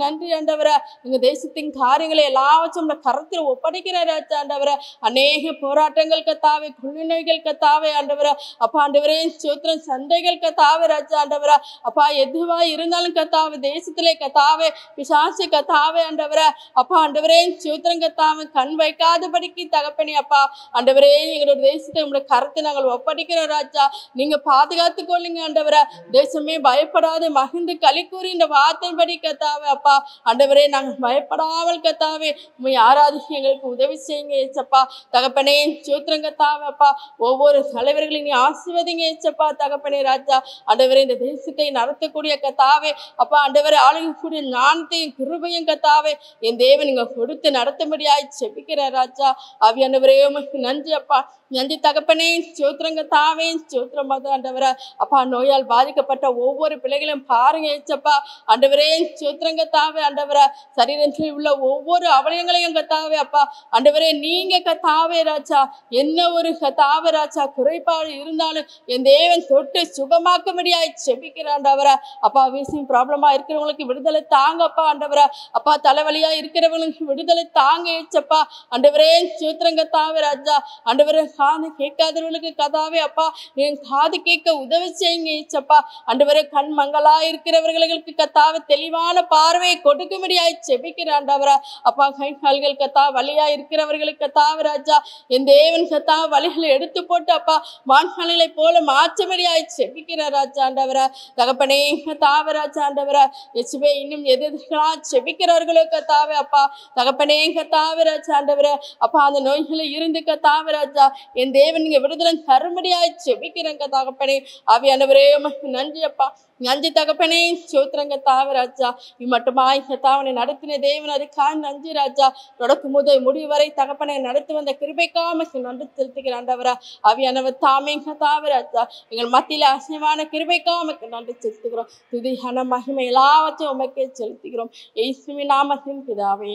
நன்றி ஆண்டவரே. எங்க தேசத்தின் காரியங்களை எல்லாவற்றும் கருத்தில் ஒப்படைக்கிற ராஜா ஆண்டவரே. அநேக போராட்டங்கள் கத்தாவே, குழுநோய்கள் கத்தாவே ஆண்டவரே அப்பா ஆண்டவரே ஸ்தோத்திரம், சண்டைகள் கத்தாவே ராஜா ஆண்டவரே அப்பா எதுவா இருந்தாலும் கத்தாவே தேசத்திலே கத்தாவே பிசாசு கத்தாவே ஆண்டவரே அப்பா ஆண்டவரே ஸ்தோத்திரம் கத்தாவே கண் வைக்காதபடிக்கு தகப்பனே அப்பா ஆண்டவரே எங்களோட தேசத்தை உங்களோட கருத்தை நாங்கள் ஒப்படைக்கிறோம் ராஜா. நீங்க பாதுகாத்து கொள்ளுங்க ஆண்டவரே. தேசமே பயப்படாது மகிழ்ந்து களி கூறி இந்த வார்த்தையின்படி கத்தாவே அப்பா ஆண்டவரே நாங்கள் பயப்படாமல் கத்தாவே உண்மை ஆராதி எங்களுக்கு உதவி செய்யுங்க ஏசப்பா. தகப்பனே ஸ்தோத்திரம் கத்தாவே அப்பா ஒவ்வொரு தலைவர்களையும் நீ ஆசீர்வதிங்க ஏசப்பா. தகப்பனே ராஜா ஆண்டவரே இந்த தேசத்தை நடத்தக்கூடிய கத்தாவே அப்பா ஆண்டவரே ஆளுகக்கூடிய ஞானத்தையும் கிருபையும் கத்தாவே என் தேவன் நீங்க கொடுத்து நடத்தும்படியாய் செபிக்கிற ராஜா. ஆவியானவரே உமக்கு நன்றி அப்பா, நன்றி தகப்பனே. ஸ்தோத்திரம் கத்தாவே, ஸ்தோத்திரம் ஆண்டவரே அப்பா. நோயால் பாதிக்கப்பட்ட ஒவ்வொரு பிள்ளைகளையும் பாருங்க ஏசப்பா ஆண்டவரே. ஸ்தோத்திரம் கத்தாவே ஆண்டவரே. சரீரத்தில் உள்ள ஒவ்வொரு அவயங்களையும் கத்தாவே அப்பா ஆண்டவரே நீங்க கத்தாவே ராஜா என்ன ஒரு கத்தாவே ராஜா குறைபாடு இருந்தாலும் என் தேவன் தொட்டு சுகமாக்கும்படியாய் செபிக்கிற ஆண்டவரே அப்பா. வீசிங் ப்ராப்ளமா இருக்கிறவங்களுக்கு விடுதலை தாங்கப்பா ஆண்டவரே அப்பா. தலைவலியா இருக்கிறவங்களுக்கு விடுதலை தாங்க ஏசப்பா ஆண்டவரே. ஸ்தோத்திரம் கத்தாவே ராஜா ஆண்டவரே. காது கேட்காதவர்களுக்கு கதாவே அப்பா என் காது கேட்க உதவி செய்யுங்க ஏசப்பா ஆண்டவரே. கண் மங்களா இருக்கிறவர்களுக்கு கத்தாவே தெளிவான பார்வையை கொடுக்கும்படியாய் செபிக்கிற ஆண்டவரே அப்பா. கை கால்கள் கத்தா வலியா இருக்கிறவர்களுக்கு கத்தாவே ராஜா என் தேவன் கத்தா வலிகளை எடுத்து போட்டு அப்பா வான்காலைகளை போல மாற்றமடியாய் செபிக்கிற ராஜா ஆண்டவரே. தகப்பனே கத்தாவே ராஜா ஆண்டவரே இயேசுவே. இன்னும் எதிர்களா செபிக்கிறார்களோ கத்தாவே அப்பா தகப்பனே கத்தாவே ராஜா ஆண்டவரே அப்பா. அந்த நோய்களை இருந்து கத்தாவே ராஜா என் தேவன் நீங்க விடுதலை தரும்படியாய் செபிக்கிறேன் தகப்பனே. ஆவியானவரே உமக்கு நன்றி அப்பா, நன்றி தகப்பனே. சோத்திரம் கத்தாவே ராஜா இம்மட்டுமாய் கத்தாவனை நடத்தின தேவன் அதுக்காக நன்றி ராஜா. தொடக்கு முதல் முடிவு வரை தகப்பனை நடத்தி வந்த கிருபைக்காமக்கு நன்றி செலுத்துகிறேன் ஆண்டவரா. ஆவியானவர் தாமே கத்தாவே ராஜா எங்கள் மத்தியில அசைவான கிருபைக்காமக்கு நன்றி செலுத்துகிறோம். துதி கன மகிமை எல்லாவற்றையும் உமக்கே செலுத்துகிறோம். இயேசுவின் நாமத்தின் பிதாவே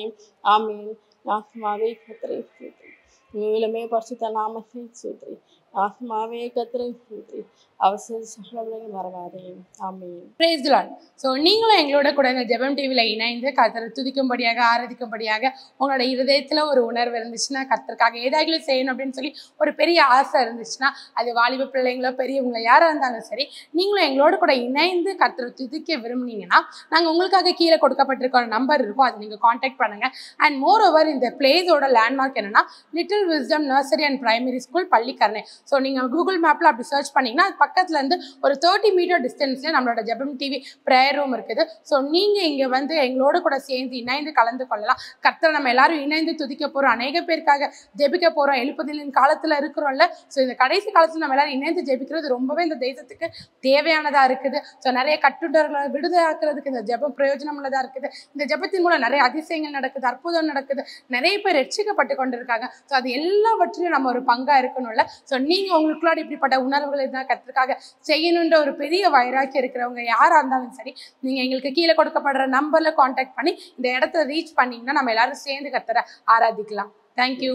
ஆமென். ஆத்மாவே கர்த்தரை ஸ்தோத்திரி, மேலுமே பரிசுத்த நாமத்தை ஸ்தோத்திரி. ஆத்மாவே கர்த்தரை ஸ்தோத்திரி, அவசர சகலங்களை மறவாதே. ஆமென். Praise the Lord. ஸோ நீங்களும் எங்களோட கூட இந்த ஜெபம் டிவியில் இணைந்து கர்த்தரை துதிக்கும்படியாக ஆராதிக்கும்படியாக உங்களோட இருதயத்தில் ஒரு உணர்வு இருந்துச்சுன்னா, கர்த்தருக்காக ஏதாவது செய்யணும் அப்படின்னு சொல்லி ஒரு பெரிய ஆசை இருந்துச்சுன்னா, அது வாலிப பிள்ளைங்களோ பெரியவங்களோ யாராக இருந்தாலும் சரி, நீங்களும் எங்களோட கூட இணைந்து கர்த்தரை துதிக்க விரும்புனீங்கன்னா நாங்கள் உங்களுக்காக கீழே கொடுக்கப்பட்டிருக்க ஒரு நம்பர் இருக்கும், அதை நீங்கள் காண்டாக்ட் பண்ணுங்கள். அண்ட் மோர் ஓவர் இந்த பிளேஸோட லேண்ட்மார்க் என்னன்னா little wisdom nursery and primary school Pallikaranai. So நீங்கள் கூகுள் மேப்பில் அப்படி சர்ச் பண்ணிங்கன்னா அது பக்கத்துல இருந்து ஒரு 30 மீட்டர் டிஸ்டன்ஸ்ல நம்மளோட ஜெபம் டிவி ப்ரேயர் ரூம் இருக்குது. ஸோ நீங்க இங்க வந்து எங்களோட கூட சேர்ந்து இணைந்து கலந்து கொள்ளலாம். கர்த்தரை நம்ம எல்லாரும் இணைந்து துதிக்க போறோம், அநேக பேருக்காக ஜெபிக்க போறோம். எழுப்புதலின் காலத்துல இருக்கிறோம்ல, ஸோ இந்த கடைசி காலத்துல நம்ம எல்லாரும் இணைந்து ஜெபிக்கிறது ரொம்பவே இந்த தேசத்துக்கு தேவையானதா இருக்குது. ஸோ நிறைய கட்டுடர்களை விடுதலாக்குறதுக்கு இந்த ஜெபம் பிரயோஜனம் உள்ளதா இருக்குது. இந்த ஜெபத்தின் மூலம் நிறைய அதிசயங்கள் நடக்குது, அற்புதம் நடக்குது, நிறைய பேர் ரட்சிக்கப்பட்டு கொண்டிருக்காங்க. ஸோ அது எல்லாவற்றிலும் நம்ம ஒரு பங்கா இருக்கணும்ல. ஸோ நீங்க உங்களுக்குள்ளாட இப்படிப்பட்ட உணர்வுகள் இருந்தால் கர்த்தருக்காக செய்யணுன்ற ஒரு பெரிய வைராக்கி இருக்கிறவங்க யாரா இருந்தாலும் சரி, நீங்க எங்களுக்கு கீழே கொடுக்கப்படுற நம்பர்ல காண்டாக்ட் பண்ணி இந்த இடத்த ரீச் பண்ணீங்கன்னா நம்ம எல்லாரும் சேர்ந்து கர்த்தரை ஆராதிக்கலாம். தேங்க்யூ.